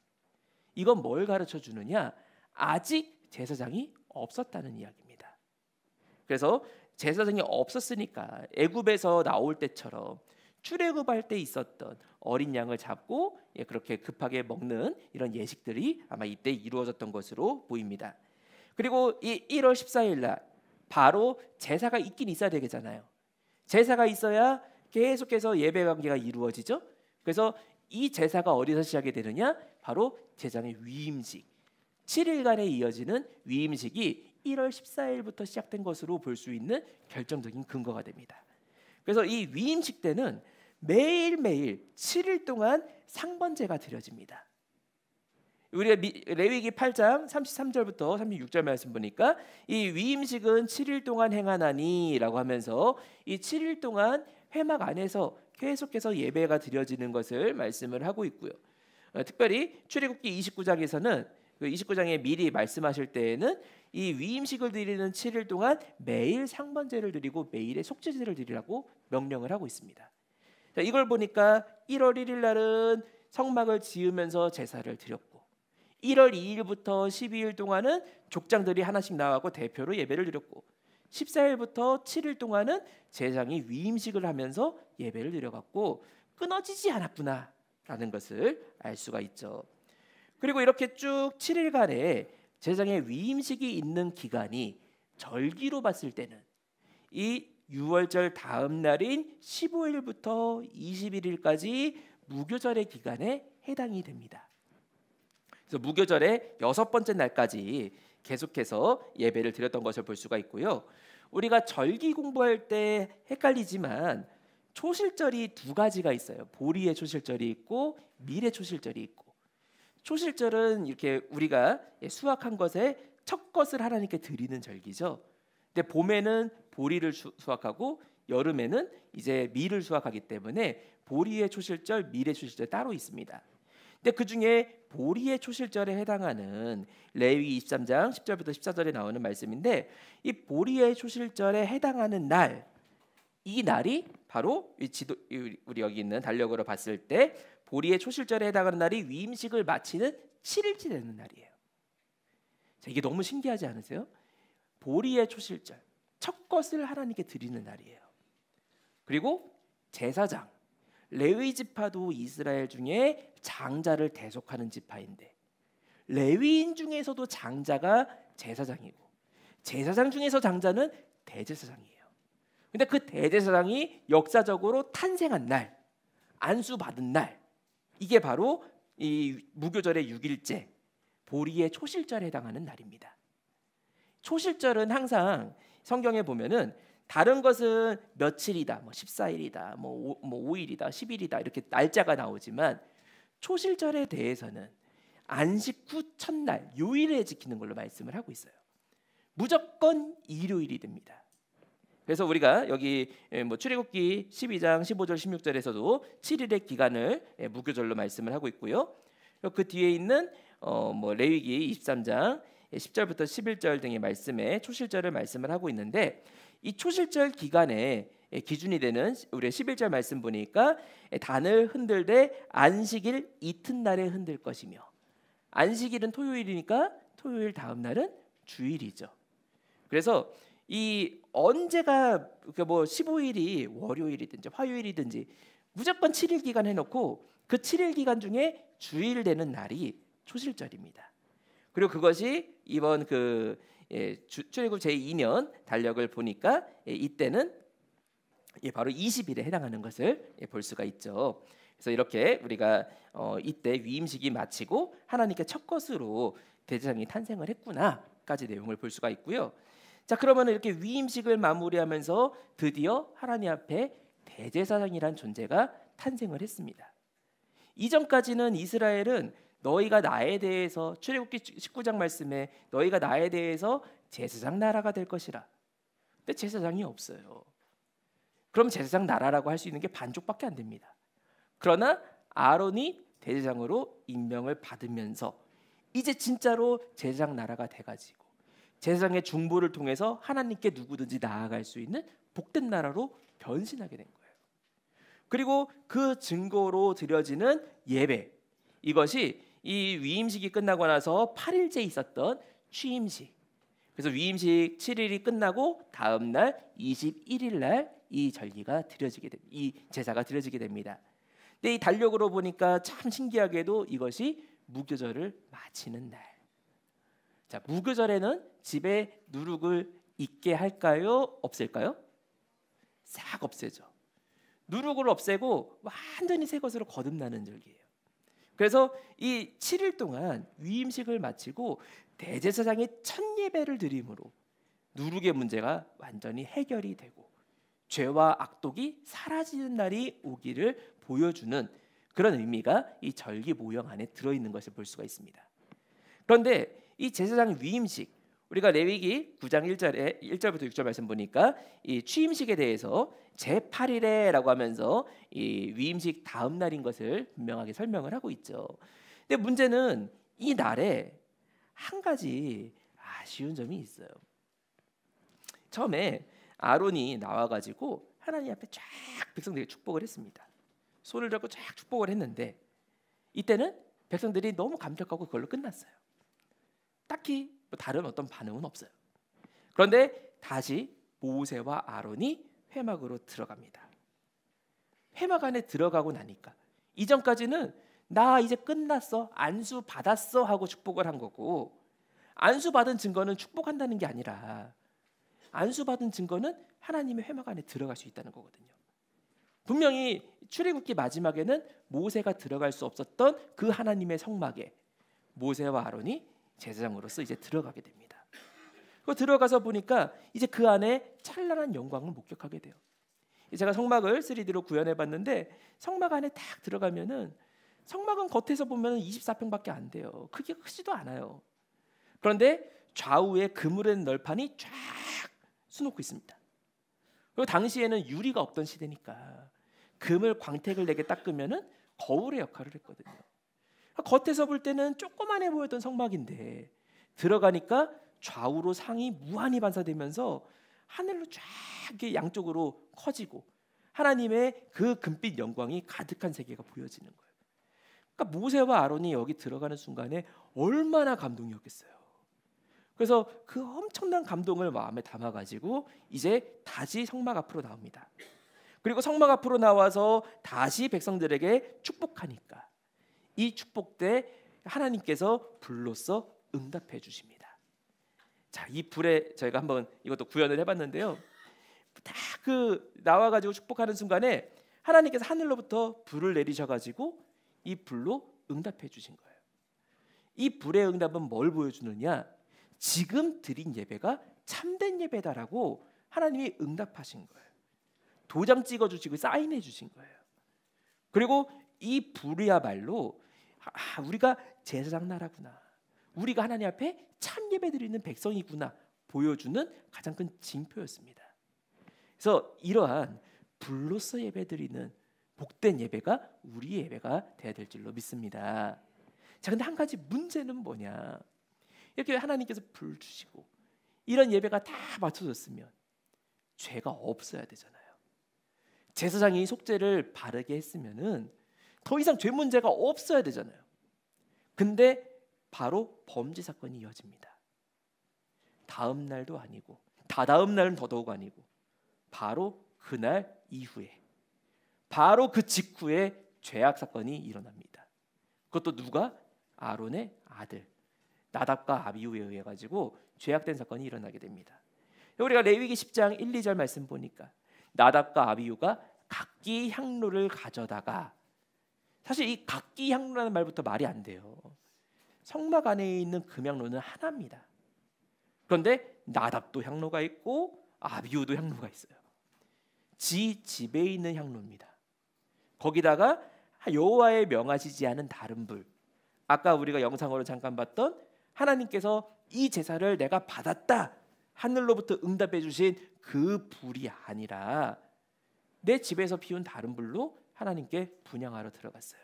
Speaker 2: 이건 뭘 가르쳐 주느냐? 아직 제사장이 없었다는 이야기입니다. 그래서 제사장이 없었으니까 애굽에서 나올 때처럼 출애굽할 때 있었던 어린 양을 잡고 그렇게 급하게 먹는 이런 예식들이 아마 이때 이루어졌던 것으로 보입니다. 그리고 이 1월 14일 날 바로 제사가 있긴 있어야 되겠잖아요. 제사가 있어야 계속해서 예배 관계가 이루어지죠. 그래서 이 제사가 어디서 시작이 되느냐? 바로 제사장의 위임식 7일간에 이어지는 위임식이 1월 14일부터 시작된 것으로 볼 수 있는 결정적인 근거가 됩니다. 그래서 이 위임식 때는 매일매일 7일 동안 상번제가 드려집니다. 우리가 레위기 8장 33절부터 36절 말씀 보니까 이 위임식은 7일 동안 행하나니라고 하면서 이 7일 동안 회막 안에서 계속해서 예배가 드려지는 것을 말씀을 하고 있고요. 특별히 출애굽기 29장에서는 그 29장에 미리 말씀하실 때에는 이 위임식을 드리는 7일 동안 매일 상번제를 드리고 매일의 속죄제를 드리라고 명령을 하고 있습니다. 자, 이걸 보니까 1월 1일 날은 성막을 지으면서 제사를 드렸고 1월 2일부터 12일 동안은 족장들이 하나씩 나와서 대표로 예배를 드렸고 14일부터 7일 동안은 제사장이 위임식을 하면서 예배를 드려갔고 끊어지지 않았구나라는 것을 알 수가 있죠. 그리고 이렇게 쭉 7일간의 제사장의 위임식이 있는 기간이 절기로 봤을 때는 이 6월절 다음 날인 15일부터 21일까지 무교절의 기간에 해당이 됩니다. 그래서 무교절의 6번째 날까지 계속해서 예배를 드렸던 것을 볼 수가 있고요. 우리가 절기 공부할 때 헷갈리지만 초실절이 두 가지가 있어요. 보리의 초실절이 있고 밀의 초실절이 있고 초실절은 이렇게 우리가 수확한 것에 첫 것을 하나님께 드리는 절기죠. 근데 봄에는 보리를 수확하고 여름에는 이제 밀을 수확하기 때문에 보리의 초실절, 밀의 초실절 따로 있습니다. 근데 그 중에 보리의 초실절에 해당하는 레위기 23장 10절부터 14절에 나오는 말씀인데, 이 보리의 초실절에 해당하는 날, 이 날이 바로 우리 여기 있는 달력으로 봤을 때 보리의 초실절에 해당하는 날이 위임식을 마치는 7일째 되는 날이에요. 자, 이게 너무 신기하지 않으세요? 보리의 초실절, 첫 것을 하나님께 드리는 날이에요. 그리고 제사장, 레위 지파도 이스라엘 중에 장자를 대속하는 지파인데, 레위인 중에서도 장자가 제사장이고, 제사장 중에서 장자는 대제사장이에요. 근데 그 대제사장이 역사적으로 탄생한 날, 안수 받은 날, 이게 바로 이 무교절의 6일째 보리의 초실절에 해당하는 날입니다. 초실절은 항상 성경에 보면은 다른 것은 며칠이다, 뭐 14일이다, 뭐 5일이다, 10일이다 이렇게 날짜가 나오지만, 초실절에 대해서는 안식 후 첫날 요일에 지키는 걸로 말씀을 하고 있어요. 무조건 일요일이 됩니다. 그래서 우리가 여기 뭐 출애굽기 12장 15절 16절에서도 7일의 기간을 무교절로 말씀을 하고 있고요. 그 뒤에 있는 뭐 레위기 23장 10절부터 11절 등의 말씀에 초실절을 말씀을 하고 있는데, 이 초실절 기간에 기준이 되는 우리의 11절 말씀 보니까 단을 흔들되 안식일 이튿날에 흔들 것이며, 안식일은 토요일이니까 토요일 다음 날은 주일이죠. 그래서 이 언제가 뭐 15일이 월요일이든지 화요일이든지 무조건 7일 기간 해놓고 그 7일 기간 중에 주일 되는 날이 초실절입니다. 그리고 그것이 이번 출애굽 제2년 달력을 보니까 이때는 바로 20일에 해당하는 것을 볼 수가 있죠. 그래서 이렇게 우리가 이때 위임식이 마치고 하나님께 첫 것으로 대제사장이 탄생을 했구나까지 내용을 볼 수가 있고요. 자, 그러면 이렇게 위임식을 마무리하면서 드디어 하나님 앞에 대제사장이란 존재가 탄생을 했습니다. 이전까지는 이스라엘은 너희가 나에 대해서, 출애굽기 19장 말씀에 너희가 나에 대해서 제사장 나라가 될 것이라. 근데 제사장이 없어요. 그럼 제사장 나라라고 할 수 있는 게 반쪽밖에 안 됩니다. 그러나 아론이 대제사장으로 임명을 받으면서 이제 진짜로 제사장 나라가 돼가지고 제사장의 중보를 통해서 하나님께 누구든지 나아갈 수 있는 복된 나라로 변신하게 된 거예요. 그리고 그 증거로 드려지는 예배, 이것이 이 위임식이 끝나고 나서 8일째 있었던 취임식, 그래서 위임식 7일이 끝나고 다음 날 21일 날 이 절기가 드려지게 됩니다. 이 제사가 드려지게 됩니다. 근데 이 달력으로 보니까 참 신기하게도 이것이 무교절을 마치는 날. 자, 무교절에는 집에 누룩을 있게 할까요? 없앨까요? 싹 없애죠. 누룩을 없애고 완전히 새 것으로 거듭나는 절기예요. 그래서 이 7일 동안 위임식을 마치고 대제사장이 첫 예배를 드림으로 누룩의 문제가 완전히 해결이 되고 죄와 악독이 사라지는 날이 오기를 보여주는 그런 의미가 이 절기 모형 안에 들어있는 것을 볼 수가 있습니다. 그런데 이 제사장 위임식, 우리가 레위기 9장 1절부터 6절 말씀 보니까 이 취임식에 대해서 제8일에라고 하면서 이 위임식 다음 날인 것을 분명하게 설명을 하고 있죠. 근데 문제는 이 날에 한 가지 아쉬운 점이 있어요. 처음에 아론이 나와가지고 하나님 앞에 쫙 백성들에게 축복을 했습니다. 손을 잡고 쫙 축복을 했는데 이때는 백성들이 너무 감격하고 그걸로 끝났어요. 딱히 뭐 다른 어떤 반응은 없어요. 그런데 다시 모세와 아론이 회막으로 들어갑니다. 회막 안에 들어가고 나니까 이전까지는 나 이제 끝났어, 안수 받았어 하고 축복을 한 거고, 안수 받은 증거는 축복한다는 게 아니라 안수 받은 증거는 하나님의 회막 안에 들어갈 수 있다는 거거든요. 분명히 출애굽기 마지막에는 모세가 들어갈 수 없었던 그 하나님의 성막에 모세와 아론이 제사장으로서 이제 들어가게 됩니다. 그 들어가서 보니까 이제 그 안에 찬란한 영광을 목격하게 돼요. 제가 성막을 3D로 구현해 봤는데 성막 안에 딱 들어가면은 성막은 겉에서 보면 24평밖에 안 돼요. 크기가 크지도 않아요. 그런데 좌우에 그물의 널판이 쫙 수놓고 있습니다. 그리고 당시에는 유리가 없던 시대니까 금을 광택을 내게 닦으면은 거울의 역할을 했거든요. 겉에서 볼 때는 조그만해 보였던 성막인데 들어가니까 좌우로 상이 무한히 반사되면서 하늘로 쫙 이렇게 양쪽으로 커지고 하나님의 그 금빛 영광이 가득한 세계가 보여지는 거예요. 그러니까 모세와 아론이 여기 들어가는 순간에 얼마나 감동이었겠어요. 그래서 그 엄청난 감동을 마음에 담아가지고 이제 다시 성막 앞으로 나옵니다. 그리고 성막 앞으로 나와서 다시 백성들에게 축복하니까 이 축복 때 하나님께서 불로써 응답해 주십니다. 자, 이 불에 저희가 한번 이것도 구현을 해봤는데요. 딱 그 나와가지고 축복하는 순간에 하나님께서 하늘로부터 불을 내리셔가지고 이 불로 응답해 주신 거예요. 이 불의 응답은 뭘 보여주느냐? 지금 드린 예배가 참된 예배다라고 하나님이 응답하신 거예요. 도장 찍어주시고 사인해 주신 거예요. 그리고 이 불이야말로 우리가 제사장 나라구나, 우리가 하나님 앞에 참 예배 드리는 백성이구나 보여주는 가장 큰 징표였습니다. 그래서 이러한 불로서 예배 드리는 복된 예배가 우리의 예배가 되어야 될 줄로 믿습니다. 자, 근데 한 가지 문제는 뭐냐? 이렇게 하나님께서 불 주시고 이런 예배가 다 맞춰졌으면 죄가 없어야 되잖아요. 제사장이 속죄를 바르게 했으면은 더 이상 죄 문제가 없어야 되잖아요. 근데 바로 범죄 사건이 이어집니다. 다음 날도 아니고 다다음 날은 더더욱 아니고 바로 그날 이후에 바로 그 직후에 죄악 사건이 일어납니다. 그것도 누가? 아론의 아들 나답과 아비후에 의해 가지고 죄악된 사건이 일어나게 됩니다. 우리가 레위기 10장 1, 2절 말씀 보니까 나답과 아비후가 각기 향로를 가져다가, 사실 이 각기 향로라는 말부터 말이 안 돼요. 성막 안에 있는 금향로는 하나입니다. 그런데 나답도 향로가 있고 아비후도 향로가 있어요. 지 집에 있는 향로입니다. 거기다가 여호와의 명하시지 않은 다른 불, 아까 우리가 영상으로 잠깐 봤던 하나님께서 이 제사를 내가 받았다 하늘로부터 응답해 주신 그 불이 아니라 내 집에서 피운 다른 불로 하나님께 분향하러 들어갔어요.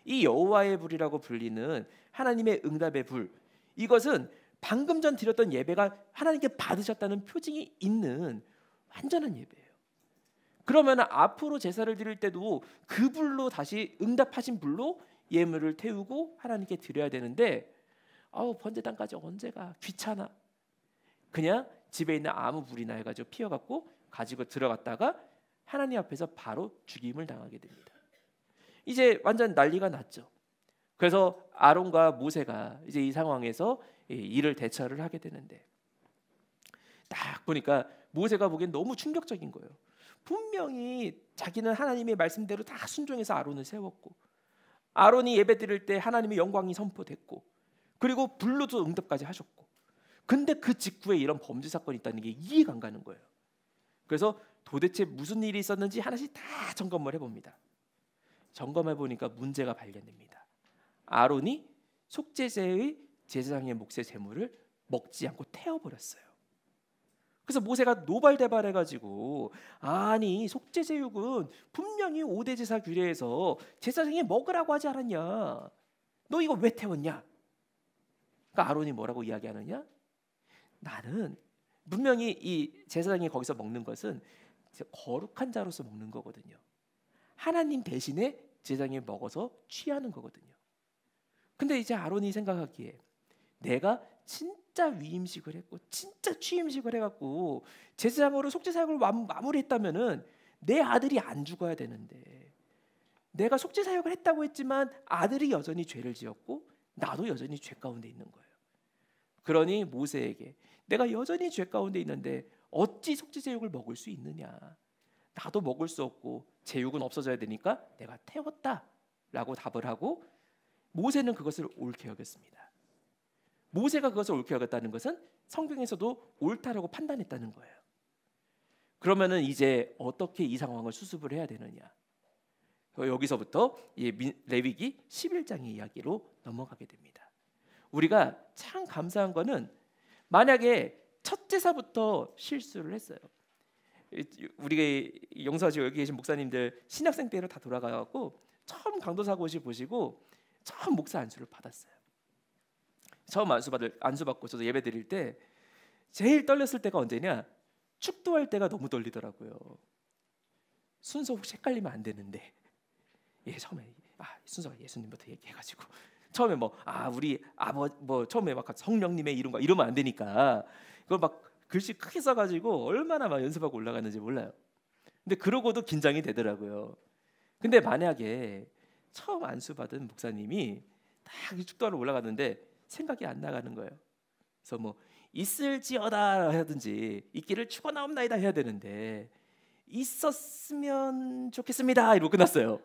Speaker 2: 이 여호와의 불이라고 불리는 하나님의 응답의 불, 이것은 방금 전 드렸던 예배가 하나님께 받으셨다는 표징이 있는 완전한 예배예요. 그러면 앞으로 제사를 드릴 때도 그 불로 다시 응답하신 불로 예물을 태우고 하나님께 드려야 되는데 번제단까지 언제가 귀찮아. 그냥 집에 있는 아무 불이나 해가지고 피워갖고 가지고 들어갔다가 하나님 앞에서 바로 죽임을 당하게 됩니다. 이제 완전 난리가 났죠. 그래서 아론과 모세가 이제 이 상황에서 이를 대처를 하게 되는데 딱 보니까 모세가 보기엔 너무 충격적인 거예요. 분명히 자기는 하나님의 말씀대로 다 순종해서 아론을 세웠고 아론이 예배 드릴 때 하나님의 영광이 선포됐고 그리고 불로도 응답까지 하셨고 근데 그 직후에 이런 범죄 사건이 있다는 게 이해가 안 가는 거예요. 그래서 도대체 무슨 일이 있었는지 하나씩 다 점검을 해봅니다. 점검해 보니까 문제가 발견됩니다. 아론이 속죄제의 제사장의 몫의 제물을 먹지 않고 태워버렸어요. 그래서 모세가 노발대발해가지고 아니 속죄제육은 분명히 5대 제사 규례에서 제사장이 먹으라고 하지 않았냐? 너 이거 왜 태웠냐? 그러니까 아론이 뭐라고 이야기하느냐? 나는 분명히 이 제사장이 거기서 먹는 것은 거룩한 자로서 먹는 거거든요. 하나님 대신에 제사장이 먹어서 취하는 거거든요. 근데 이제 아론이 생각하기에 내가 진짜 위임식을 했고 진짜 취임식을 해갖고 제사장으로 속죄 사역을 마무리했다면은 내 아들이 안 죽어야 되는데 내가 속죄 사역을 했다고 했지만 아들이 여전히 죄를 지었고 나도 여전히 죄 가운데 있는 거예요. 그러니 모세에게 내가 여전히 죄 가운데 있는데 어찌 속죄 제육을 먹을 수 있느냐? 나도 먹을 수 없고 제육은 없어져야 되니까 내가 태웠다라고 답을 하고 모세는 그것을 옳게 여겼습니다. 모세가 그것을 옳게 여겼다는 것은 성경에서도 옳다라고 판단했다는 거예요. 그러면은 이제 어떻게 이 상황을 수습을 해야 되느냐? 여기서부터 레위기 11장의 이야기로 넘어가게 됩니다. 우리가 참 감사한 거는 만약에 첫 제사부터 실수를 했어요. 우리가 용서하시고 여기 계신 목사님들 신학생 때로 다 돌아가고 처음 강도사고시 보시고 처음 목사 안수를 받았어요. 처음 안수 받고 저도 예배 드릴 때 제일 떨렸을 때가 언제냐? 축도할 때가 너무 떨리더라고요. 순서 혹시 헷갈리면 안 되는데, 처음에 순서가 예수님부터 얘기해가지고 처음에 처음에 막 성령님의 이름과 이러면 안 되니까 그걸 막 글씨 크게 써가지고 얼마나 막 연습하고 올라갔는지 몰라요. 근데 그러고도 긴장이 되더라고요. 근데 만약에 처음 안수 받은 목사님이 딱 축도하러 올라갔는데 생각이 안 나가는 거예요. 그래서 뭐 있을지어다 하든지 있기를 축원하옵나이다 해야 되는데 있었으면 좋겠습니다 이러고 끝났어요.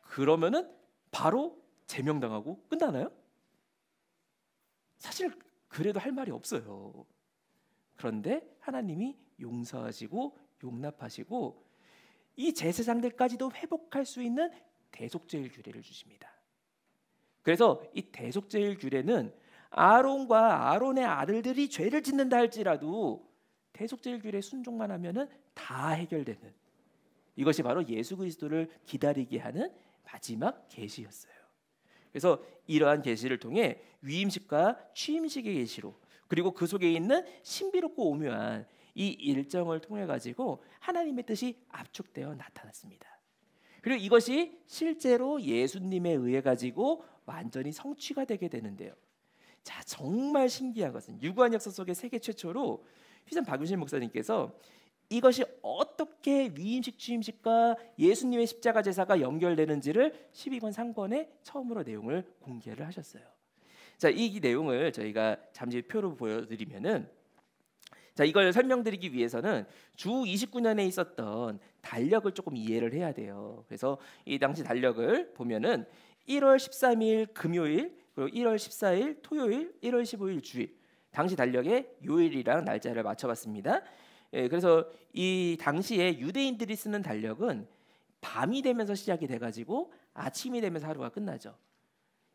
Speaker 2: 그러면은 바로 제명당하고 끝나나요? 사실 그래도 할 말이 없어요. 그런데 하나님이 용서하시고 용납하시고 이 제사장들까지도 회복할 수 있는 대속죄일 규례를 주십니다. 그래서 이 대속죄일 규례는 아론과 아론의 아들들이 죄를 짓는다 할지라도 대속죄일 규례 순종만 하면은 다 해결되는, 이것이 바로 예수 그리스도를 기다리게 하는 마지막 계시였어요. 그래서 이러한 계시를 통해 위임식과 취임식의 계시로, 그리고 그 속에 있는 신비롭고 오묘한 이 일정을 통해 가지고 하나님의 뜻이 압축되어 나타났습니다. 그리고 이것이 실제로 예수님에 의해 가지고 완전히 성취가 되게 되는데요. 자, 정말 신기한 것은 유구한 역사 속에 세계 최초로 휘산 박윤실 목사님께서 이것이 어떻게 위임식 취임식과 예수님의 십자가 제사가 연결되는지를 12권 상권에 처음으로 내용을 공개를 하셨어요. 자, 이 내용을 저희가 잠시 표로 보여드리면은, 자, 이걸 설명드리기 위해서는 주 29년에 있었던 달력을 조금 이해를 해야 돼요. 그래서 이 당시 달력을 보면은 1월 13일 금요일, 그리고 1월 14일 토요일, 1월 15일 주일, 당시 달력에 요일이랑 날짜를 맞춰봤습니다. 그래서 이 당시에 유대인들이 쓰는 달력은 밤이 되면서 시작이 돼가지고 아침이 되면서 하루가 끝나죠.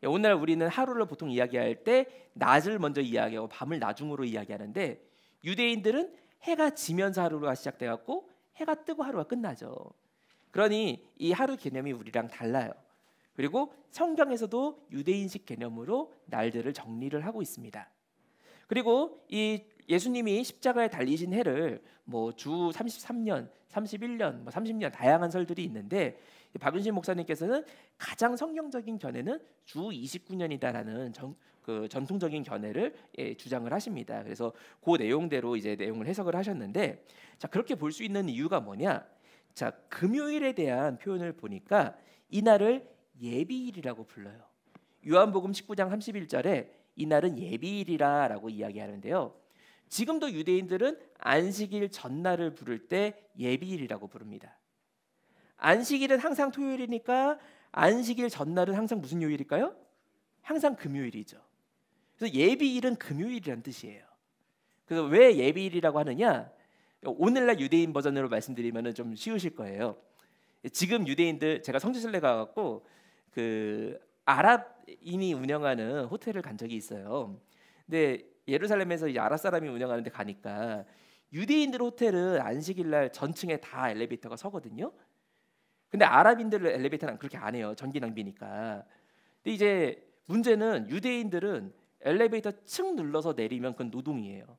Speaker 2: 오늘날 우리는 하루를 보통 이야기할 때 낮을 먼저 이야기하고 밤을 나중으로 이야기하는데, 유대인들은 해가 지면서 하루가 시작돼갖고 해가 뜨고 하루가 끝나죠. 그러니 이 하루 개념이 우리랑 달라요. 그리고 성경에서도 유대인식 개념으로 날들을 정리를 하고 있습니다. 그리고 이 예수님이 십자가에 달리신 해를 뭐 주 33년, 31년, 30년 다양한 설들이 있는데, 박윤신 목사님께서는 가장 성경적인 견해는 주 29년이다라는 전통적인 견해를 주장을 하십니다. 그래서 그 내용대로 이제 내용을 해석을 하셨는데, 자, 그렇게 볼 수 있는 이유가 뭐냐? 자, 금요일에 대한 표현을 보니까 이날을 예비일이라고 불러요. 요한복음 19장 31절에 이날은 예비일이라라고 이야기하는데요. 지금도 유대인들은 안식일 전날을 부를 때 예비일이라고 부릅니다. 안식일은 항상 토요일이니까 안식일 전날은 항상 무슨 요일일까요? 항상 금요일이죠. 그래서 예비일은 금요일이라는 뜻이에요. 그래서 왜 예비일이라고 하느냐? 오늘날 유대인 버전으로 말씀드리면 좀 쉬우실 거예요. 지금 유대인들, 제가 성지순례 가갖고 그 아랍인이 운영하는 호텔을 간 적이 있어요. 근데 예루살렘에서 이제 아랍 사람이 운영하는 데 가니까 유대인들 호텔은 안식일 날 전층에 다 엘리베이터가 서거든요. 근데 아랍인들 엘리베이터는 그렇게 안 해요. 전기 낭비니까. 근데 이제 문제는 유대인들은 엘리베이터 층 눌러서 내리면 그건 노동이에요.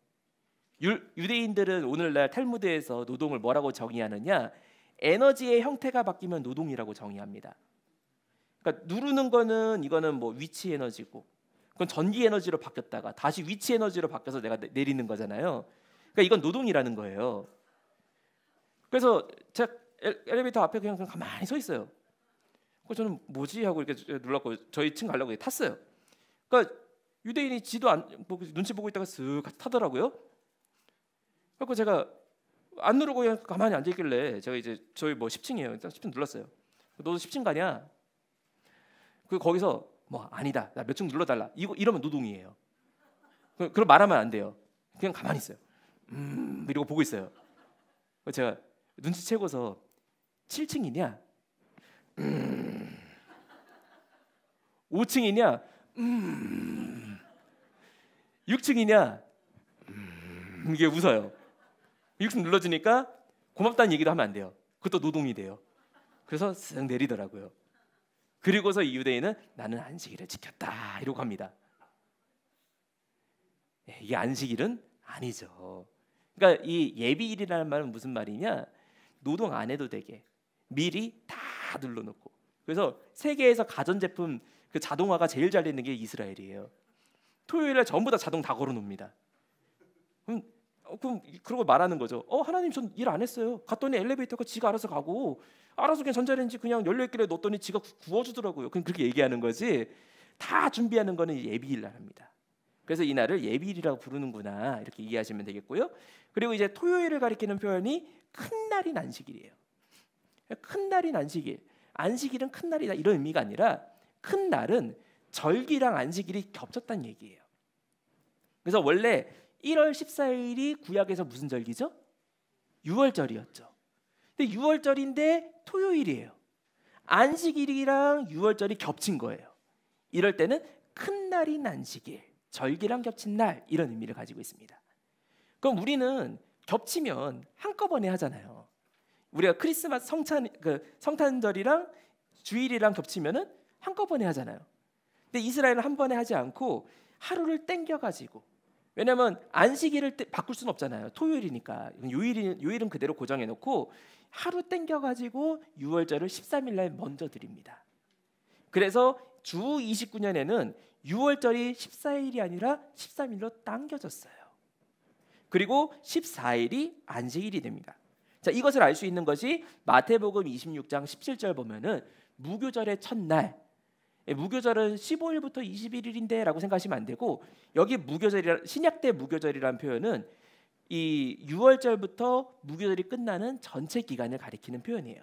Speaker 2: 유대인들은 오늘날 탈무드에서 노동을 뭐라고 정의하느냐? 에너지의 형태가 바뀌면 노동이라고 정의합니다. 그러니까 누르는 거는 이거는 뭐 위치 에너지고, 그건 전기 에너지로 바뀌었다가 다시 위치 에너지로 바뀌어서 내가 내리는 거잖아요. 그러니까 이건 노동이라는 거예요. 그래서 제가 엘리베이터 앞에 그냥 가만히 서 있어요. 그래서 저는 뭐지 하고 이렇게 눌렀고 저희 층 가려고 탔어요. 그러니까 유대인이 지도 눈치 보고 있다가 쓱 타더라고요. 그래서 제가 안 누르고 그냥 가만히 앉아 있길래 제가 이제 저희 뭐 10층이에요. 일단 10층 눌렀어요. 너도 10층 가냐? 그 거기서 뭐 아니다. 나 몇 층 눌러달라. 이러면 노동이에요. 그럼 말하면 안 돼요. 그냥 가만히 있어요. 이러고 보고 있어요. 제가 눈치채고서 7층이냐? 5층이냐? 6층이냐? 이게 웃어요. 6층 눌러주니까 고맙다는 얘기도 하면 안 돼요. 그것도 노동이 돼요. 그래서 쓱 내리더라고요. 그리고서 이 유대인은 나는 안식일을 지켰다 이러고 합니다. 이게 안식일은 아니죠. 그러니까 이 예비일이라는 말은 무슨 말이냐? 노동 안 해도 되게 미리 다 눌러놓고. 그래서 세계에서 가전제품 그 자동화가 제일 잘 되는 게 이스라엘이에요. 토요일에 전부 다 자동 다 걸어놓습니다. 그럼 그러고 말하는 거죠. 하나님 전 일 안 했어요. 갔더니 엘리베이터가 지가 알아서 가고 알아서 그냥 전자레인지 그냥 열려있길래 넣었더니 지가 구워주더라고요. 그냥 그렇게 얘기하는 거지. 다 준비하는 거는 예비일 날입니다. 그래서 이 날을 예비일이라고 부르는구나 이렇게 이해하시면 되겠고요. 그리고 이제 토요일을 가리키는 표현이 큰 날인 안식일이에요. 큰 날인 안식일. 안식일은 큰 날이다 이런 의미가 아니라 큰 날은 절기랑 안식일이 겹쳤다는 얘기예요. 그래서 원래 1월 14일이 구약에서 무슨 절기죠? 유월절이었죠. 근데 유월절인데 토요일이에요. 안식일이랑 유월절이 겹친 거예요. 이럴 때는 큰 날인 안식일, 절기랑 겹친 날 이런 의미를 가지고 있습니다. 그럼 우리는 겹치면 한꺼번에 하잖아요. 우리가 크리스마스 성탄절이랑 주일이랑 겹치면은 한꺼번에 하잖아요. 근데 이스라엘은 한 번에 하지 않고 하루를 땡겨 가지고, 왜냐하면 안식일을 바꿀 수는 없잖아요. 토요일이니까 요일은 그대로 고정해 놓고 하루 땡겨 가지고 유월절을 13일 날 먼저 드립니다. 그래서 주 29년에는 유월절이 14일이 아니라 13일로 당겨졌어요. 그리고 14일이 안식일이 됩니다. 자, 이것을 알 수 있는 것이 마태복음 26장 17절 보면은 무교절의 첫날, 무교절은 15일부터 21일인데 라고 생각하시면 안 되고, 여기 무교절이라 신약 때 무교절이라는 표현은 이 6월절부터 무교절이 끝나는 전체 기간을 가리키는 표현이에요.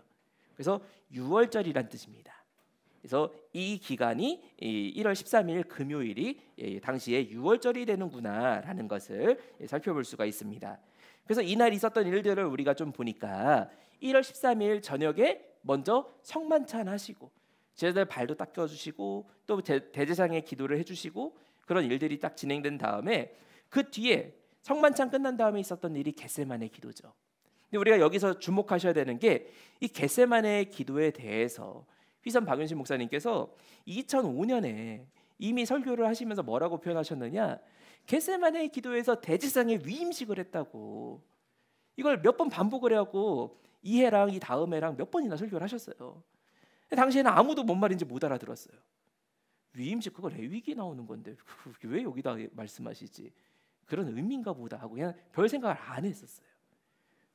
Speaker 2: 그래서 6월절이란 뜻입니다. 그래서 이 기간이 1월 13일 금요일이 당시에 6월절이 되는구나라는 것을 살펴볼 수가 있습니다. 그래서 이날 있었던 일들을 우리가 좀 보니까 1월 13일 저녁에 먼저 성만찬 하시고 제자들 발도 닦아주시고 또 대제사장의 기도를 해주시고 그런 일들이 딱 진행된 다음에 그 뒤에 성만찬 끝난 다음에 있었던 일이 겟세마네 기도죠. 근데 우리가 여기서 주목하셔야 되는 게 이 겟세마네 기도에 대해서 휘선 박윤신 목사님께서 2005년에 이미 설교를 하시면서 뭐라고 표현하셨느냐, 겟세마네 기도에서 대제사장의 위임식을 했다고. 이걸 몇 번 반복을 해갖고 이 해랑 이 다음 해랑 몇 번이나 설교를 하셨어요. 당시에는 아무도 뭔 말인지 못 알아들었어요. 위임식 그거 레위기 나오는 건데 왜 여기다 말씀하시지? 그런 의미인가 보다 하고 그냥 별 생각을 안 했었어요.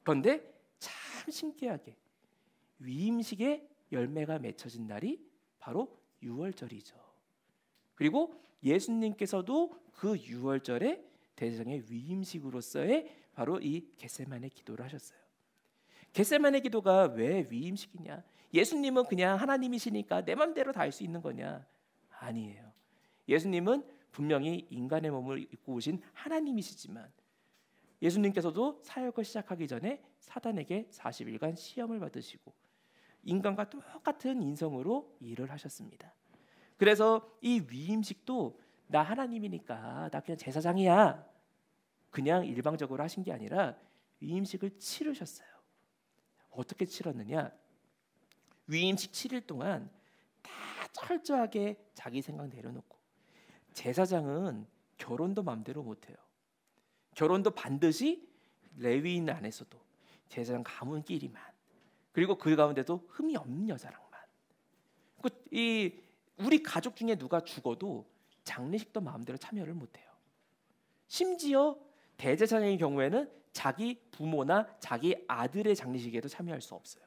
Speaker 2: 그런데 참 신기하게 위임식의 열매가 맺혀진 날이 바로 유월절이죠. 그리고 예수님께서도 그 유월절에 대제사장의 위임식으로서의 바로 이 겟세마네 기도를 하셨어요. 겟세마네 기도가 왜 위임식이냐? 예수님은 그냥 하나님이시니까 내 맘대로 다 할 수 있는 거냐? 아니에요. 예수님은 분명히 인간의 몸을 입고 오신 하나님이시지만 예수님께서도 사역을 시작하기 전에 사단에게 40일간 시험을 받으시고 인간과 똑같은 인성으로 일을 하셨습니다. 그래서 이 위임식도 나 하나님이니까 나 그냥 제사장이야 그냥 일방적으로 하신 게 아니라 위임식을 치르셨어요. 어떻게 치렀느냐? 위임식 7일 동안 다 철저하게 자기 생각 내려놓고, 제사장은 결혼도 마음대로 못해요. 결혼도 반드시 레위인 안에서도 제사장 가문끼리만, 그리고 그 가운데도 흠이 없는 여자랑만. 이 우리 가족 중에 누가 죽어도 장례식도 마음대로 참여를 못해요. 심지어 대제사장의 경우에는 자기 부모나 자기 아들의 장례식에도 참여할 수 없어요.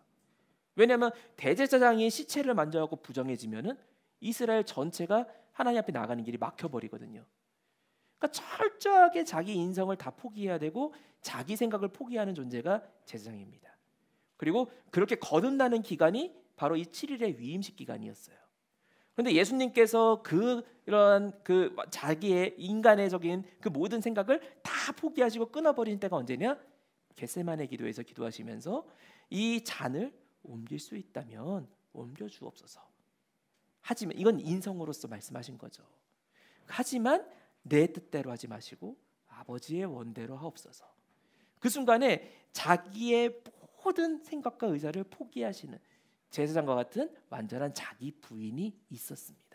Speaker 2: 왜냐하면 대제사장이 시체를 만져갖고 부정해지면은 이스라엘 전체가 하나님 앞에 나가는 길이 막혀버리거든요. 그러니까 철저하게 자기 인성을 다 포기해야 되고 자기 생각을 포기하는 존재가 제사장입니다. 그리고 그렇게 거듭나는 기간이 바로 이 7일의 위임식 기간이었어요. 그런데 예수님께서 그런 자기의 인간의적인 그 모든 생각을 다 포기하시고 끊어버린 때가 언제냐? 겟세마네 기도에서 기도하시면서 이 잔을 옮길 수 있다면 옮겨 주옵소서. 하지만 이건 인성으로서 말씀하신 거죠. 하지만 내 뜻대로 하지 마시고 아버지의 원대로 하옵소서. 그 순간에 자기의 모든 생각과 의사를 포기하시는 제사장과 같은 완전한 자기 부인이 있었습니다.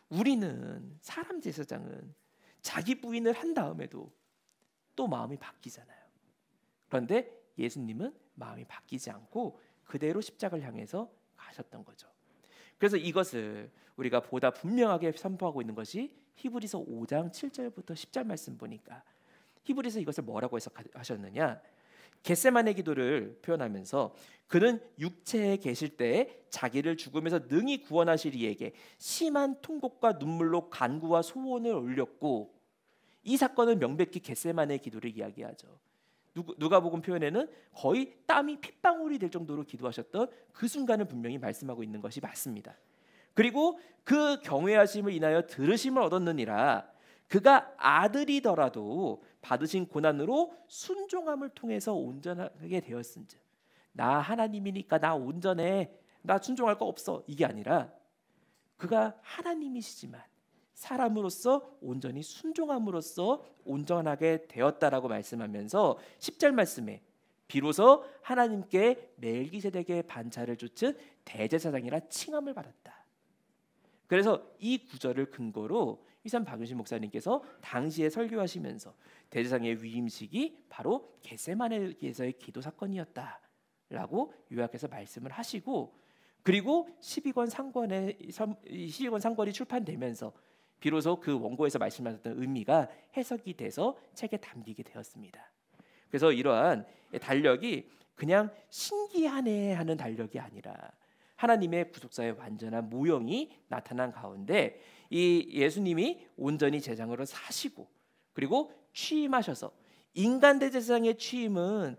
Speaker 2: 우리는 사람 제사장은 자기 부인을 한 다음에도 또 마음이 바뀌잖아요. 그런데 예수님은 마음이 바뀌지 않고 그대로 십자가를 향해서 가셨던 거죠. 그래서 이것을 우리가 보다 분명하게 선포하고 있는 것이 히브리서 5장 7절부터 10절 말씀 보니까 히브리서 이것을 뭐라고 해석하셨느냐? 겟세마네 기도를 표현하면서 그는 육체에 계실 때에 자기를 죽음에서 능히 구원하실 이에게 심한 통곡과 눈물로 간구와 소원을 올렸고, 이 사건은 명백히 겟세마네 기도를 이야기하죠. 누가복음 표현에는 거의 땀이 핏방울이 될 정도로 기도하셨던 그 순간을 분명히 말씀하고 있는 것이 맞습니다. 그리고 그 경외하심을 인하여 들으심을 얻었느니라. 그가 아들이더라도 받으신 고난으로 순종함을 통해서 온전하게 되었은즉. 나 하나님이니까 나 온전해, 나 순종할 거 없어, 이게 아니라 그가 하나님이시지만 사람으로서 온전히 순종함으로써 온전하게 되었다라고 말씀하면서 10절 말씀에 비로소 하나님께 멜기세덱의 반차를 좇은 대제사장이라 칭함을 받았다. 그래서 이 구절을 근거로 이산 박윤신 목사님께서 당시에 설교하시면서 대제사장의 위임식이 바로 겟세마네에서의 기도 사건이었다라고 요약해서 말씀을 하시고, 그리고 12권 상권이 출판되면서 비로소 그 원고에서 말씀하셨던 의미가 해석이 돼서 책에 담기게 되었습니다. 그래서 이러한 달력이 그냥 신기하네 하는 달력이 아니라 하나님의 구속사의 완전한 모형이 나타난 가운데 이 예수님이 온전히 제장으로 사시고 그리고 취임하셔서 인간 대제사장의 취임은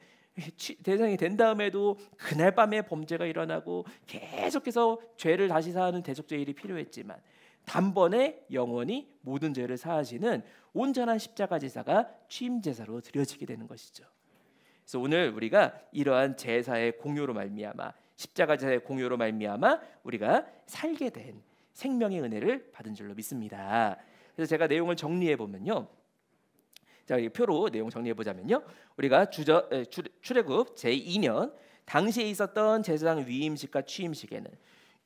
Speaker 2: 대상이 된 다음에도 그날 밤에 범죄가 일어나고 계속해서 죄를 다시 사하는 대속죄 일이 필요했지만 단번에 영원히 모든 죄를 사하시는 온전한 십자가 제사가 취임 제사로 드려지게 되는 것이죠. 그래서 오늘 우리가 이러한 제사의 공효로 말미암아 십자가 제사의 공효로 말미암아 우리가 살게 된 생명의 은혜를 받은 줄로 믿습니다. 그래서 제가 내용을 정리해 보면요. 자, 이 표로 내용 정리해 보자면요. 우리가 출애굽 제2년 당시에 있었던 제사장 위임식과 취임식에는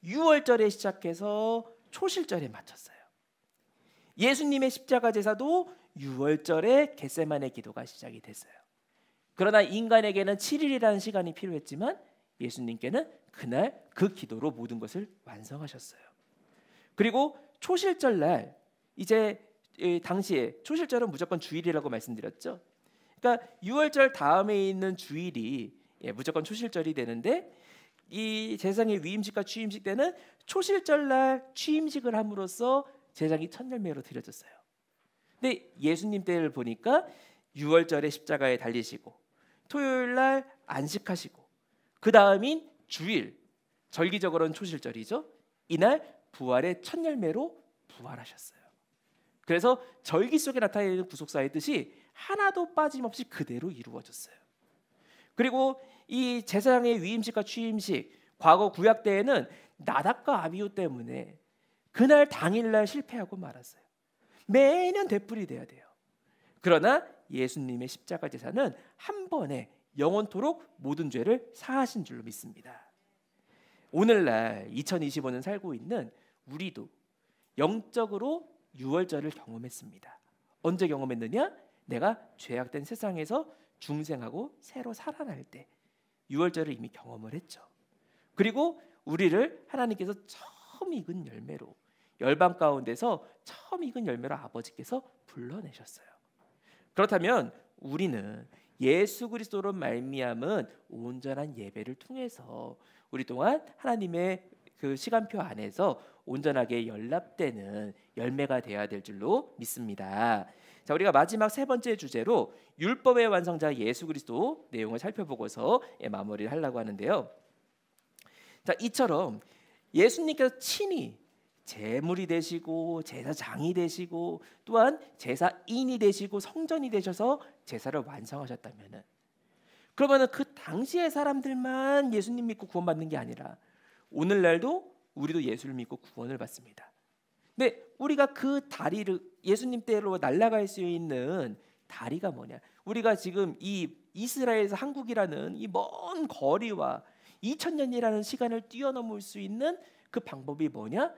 Speaker 2: 유월절에 시작해서 초실절에 마쳤어요. 예수님의 십자가 제사도 유월절에 겟세마네 기도가 시작이 됐어요. 그러나 인간에게는 7일이라는 시간이 필요했지만 예수님께는 그날 그 기도로 모든 것을 완성하셨어요. 그리고 초실절 날 이제 당시에 초실절은 무조건 주일이라고 말씀드렸죠. 그러니까 유월절 다음에 있는 주일이 무조건 초실절이 되는데 이 제사장의 위임식과 취임식 때는 초실절 날 취임식을 함으로써 제사장이 첫 열매로 드려졌어요. 근데 예수님 때를 보니까 유월절에 십자가에 달리시고 토요일 날 안식하시고 그 다음인 주일, 절기적으로는 초실절이죠. 이날 부활의 첫 열매로 부활하셨어요. 그래서 절기 속에 나타내는 구속사의 뜻이 하나도 빠짐없이 그대로 이루어졌어요. 그리고 이 제사장의 위임식과 취임식, 과거 구약 때에는 나답과 아비후 때문에 그날 당일날 실패하고 말았어요. 매년 되풀이 돼야 돼요. 그러나 예수님의 십자가 제사는 한 번에 영원토록 모든 죄를 사하신 줄로 믿습니다. 오늘날 2025년 살고 있는 우리도 영적으로 유월절을 경험했습니다. 언제 경험했느냐? 내가 죄악된 세상에서 중생하고 새로 살아날 때 유월절을 이미 경험을 했죠. 그리고 우리를 하나님께서 처음 익은 열매로 열방 가운데서 처음 익은 열매로 아버지께서 불러내셨어요. 그렇다면 우리는 예수 그리스도로 말미암은 온전한 예배를 통해서 우리 또한 하나님의 그 시간표 안에서 온전하게 연락되는 열매가 되어야 될 줄로 믿습니다. 자, 우리가 마지막 세 번째 주제로 율법의 완성자 예수 그리스도 내용을 살펴보고서 마무리를 하려고 하는데요. 자, 이처럼 예수님께서 친히 제물이 되시고 제사장이 되시고 또한 제사인이 되시고 성전이 되셔서 제사를 완성하셨다면은, 그러면은 그 당시의 사람들만 예수님 믿고 구원받는 게 아니라 오늘날도 우리도 예수를 믿고 구원을 받습니다. 근데 우리가 그 다리를 예수님 때로 날아갈 수 있는 다리가 뭐냐? 우리가 지금 이 이스라엘에서 한국이라는 이 먼 거리와 2000년이라는 시간을 뛰어넘을 수 있는 그 방법이 뭐냐?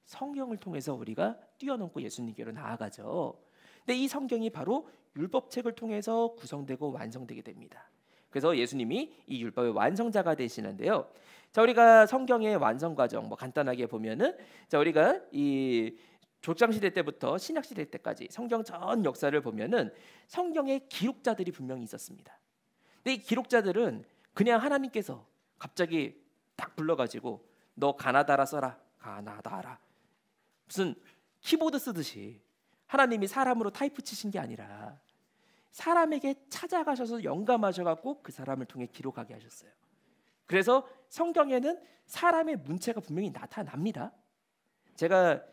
Speaker 2: 성경을 통해서 우리가 뛰어넘고 예수님께로 나아가죠. 근데 이 성경이 바로 율법책을 통해서 구성되고 완성되게 됩니다. 그래서 예수님이 이 율법의 완성자가 되시는데요. 자, 우리가 성경의 완성 과정 간단하게 보면은, 자, 우리가 이 족장 시대 때부터 신약 시대 때까지 성경 전 역사를 보면은 성경의 기록자들이 분명히 있었습니다. 근데 이 기록자들은 그냥 하나님께서 갑자기 딱 불러가지고 너 가나다라 써라, 가나다라, 무슨 키보드 쓰듯이 하나님이 사람으로 타이프 치신 게 아니라 사람에게 찾아가셔서 영감하셔갖고 그 사람을 통해 기록하게 하셨어요. 그래서 성경에는 사람의 문체가 분명히 나타납니다. 제가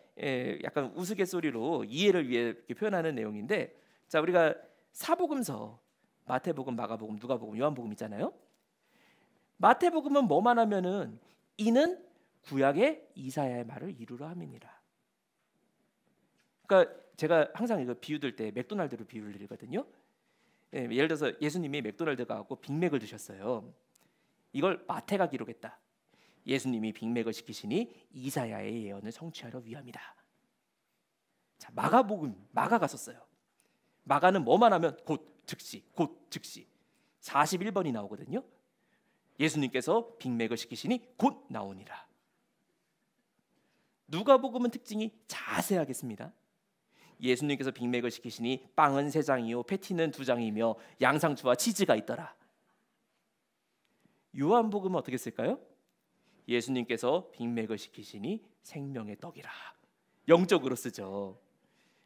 Speaker 2: 약간 우스갯소리로 이해를 위해 이렇게 표현하는 내용인데, 자, 우리가 사복음서 마태복음, 마가복음, 누가복음, 요한복음 있잖아요. 마태복음은 뭐만 하면은 이는 구약의 이사야의 말을 이루려 함이니라. 그러니까 제가 항상 이거 비유 들 때 맥도날드로 비유를 드리거든요. 예를 들어서 예수님이 맥도날드 가고 빅맥을 드셨어요. 이걸 마태가 기록했다. 예수님이 빅맥을 시키시니 이사야의 예언을 성취하려 위함이다. 자, 마가복음, 마가가 썼어요. 마가는 뭐만 하면 곧 즉시, 곧 즉시. 41번이 나오거든요. 예수님께서 빅맥을 시키시니 곧 나오니라. 누가복음은 특징이 자세하겠습니다. 예수님께서 빅맥을 시키시니 빵은 3장이요 패티는 2장이며 양상추와 치즈가 있더라. 요한복음은 어떻게 쓸까요? 예수님께서 빅맥을 시키시니 생명의 떡이라. 영적으로 쓰죠.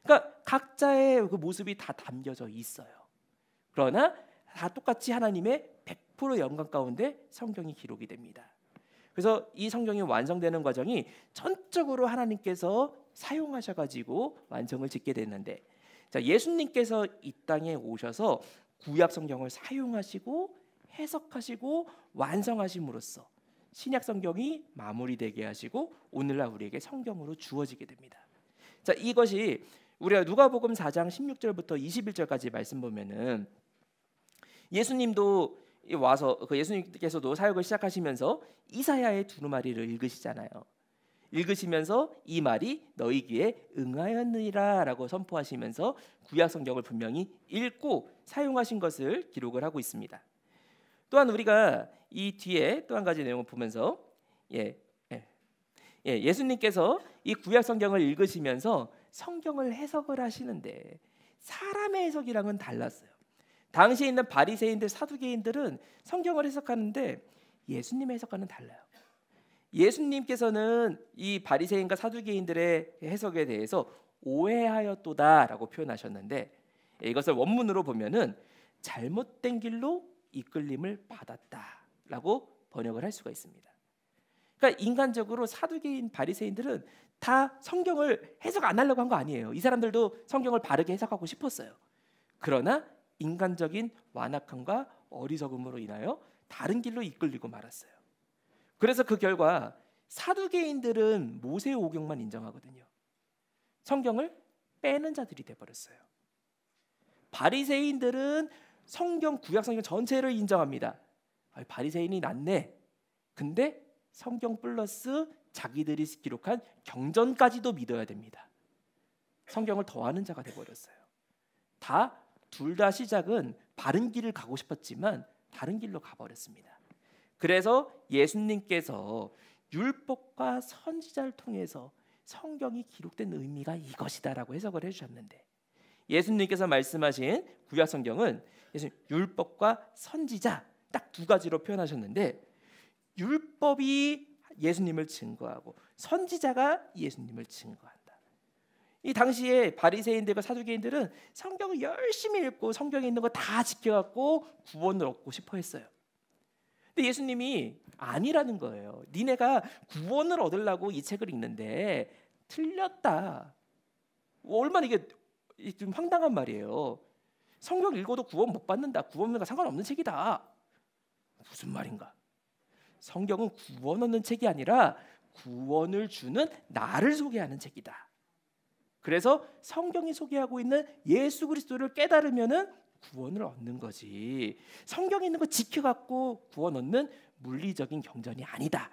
Speaker 2: 그러니까 각자의 그 모습이 다 담겨져 있어요. 그러나 다 똑같이 하나님의 100% 영광 가운데 성경이 기록이 됩니다. 그래서 이 성경이 완성되는 과정이 전적으로 하나님께서 사용하셔가지고 완성을 짓게 됐는데, 자, 예수님께서 이 땅에 오셔서 구약 성경을 사용하시고 해석하시고 완성하심으로써 신약 성경이 마무리되게 하시고 오늘날 우리에게 성경으로 주어지게 됩니다. 자, 이것이 우리가 누가복음 4장 16절부터 21절까지 말씀 보면은 예수님도 와서 예수님께서도 사역을 시작하시면서 이사야의 두루마리를 읽으시잖아요. 읽으시면서 이 말이 너희 귀에 응하였느니라라고 선포하시면서 구약 성경을 분명히 읽고 사용하신 것을 기록을 하고 있습니다. 또한 우리가 이 뒤에 또 한 가지 내용을 보면서 예수님께서 이 구약 성경을 읽으시면서 성경을 해석을 하시는데 사람의 해석이랑은 달랐어요. 당시에 있는 바리새인들, 사두개인들은 성경을 해석하는데 예수님의 해석과는 달라요. 예수님께서는 이 바리새인과 사두개인들의 해석에 대해서 오해하였도다라고 표현하셨는데, 이것을 원문으로 보면은 잘못된 길로 이끌림을 받았다라고 번역을 할 수가 있습니다. 그러니까 인간적으로 사두개인, 바리새인들은 다 성경을 해석 안 하려고 한 거 아니에요. 이 사람들도 성경을 바르게 해석하고 싶었어요. 그러나 인간적인 완악함과 어리석음으로 인하여 다른 길로 이끌리고 말았어요. 그래서 그 결과 사두개인들은 모세 오경만 인정하거든요. 성경을 빼는 자들이 돼버렸어요. 바리새인들은 성경, 구약 성경 전체를 인정합니다. 바리새인이 낫네. 근데 성경 플러스 자기들이 기록한 경전까지도 믿어야 됩니다. 성경을 더하는 자가 돼버렸어요. 둘 다 시작은 바른 길을 가고 싶었지만 다른 길로 가버렸습니다. 그래서 예수님께서 율법과 선지자를 통해서 성경이 기록된 의미가 이것이다라고 해석을 해주셨는데, 예수님께서 말씀하신 구약 성경은 율법과 선지자 딱 2가지로 표현하셨는데, 율법이 예수님을 증거하고 선지자가 예수님을 증거한다. 이 당시에 바리새인들과 사두개인들은 성경을 열심히 읽고 성경에 있는 거 다 지켜갖고 구원을 얻고 싶어 했어요. 근데 예수님이 아니라는 거예요. 니네가 구원을 얻으려고 이 책을 읽는데 틀렸다. 얼마나 이게 좀 황당한 말이에요. 성경 읽어도 구원 못 받는다. 구원과 상관없는 책이다. 무슨 말인가? 성경은 구원 얻는 책이 아니라 구원을 주는 나를 소개하는 책이다. 그래서 성경이 소개하고 있는 예수 그리스도를 깨달으면은 구원을 얻는 거지. 성경에 있는 거 지켜갖고 구원 얻는 물리적인 경전이 아니다.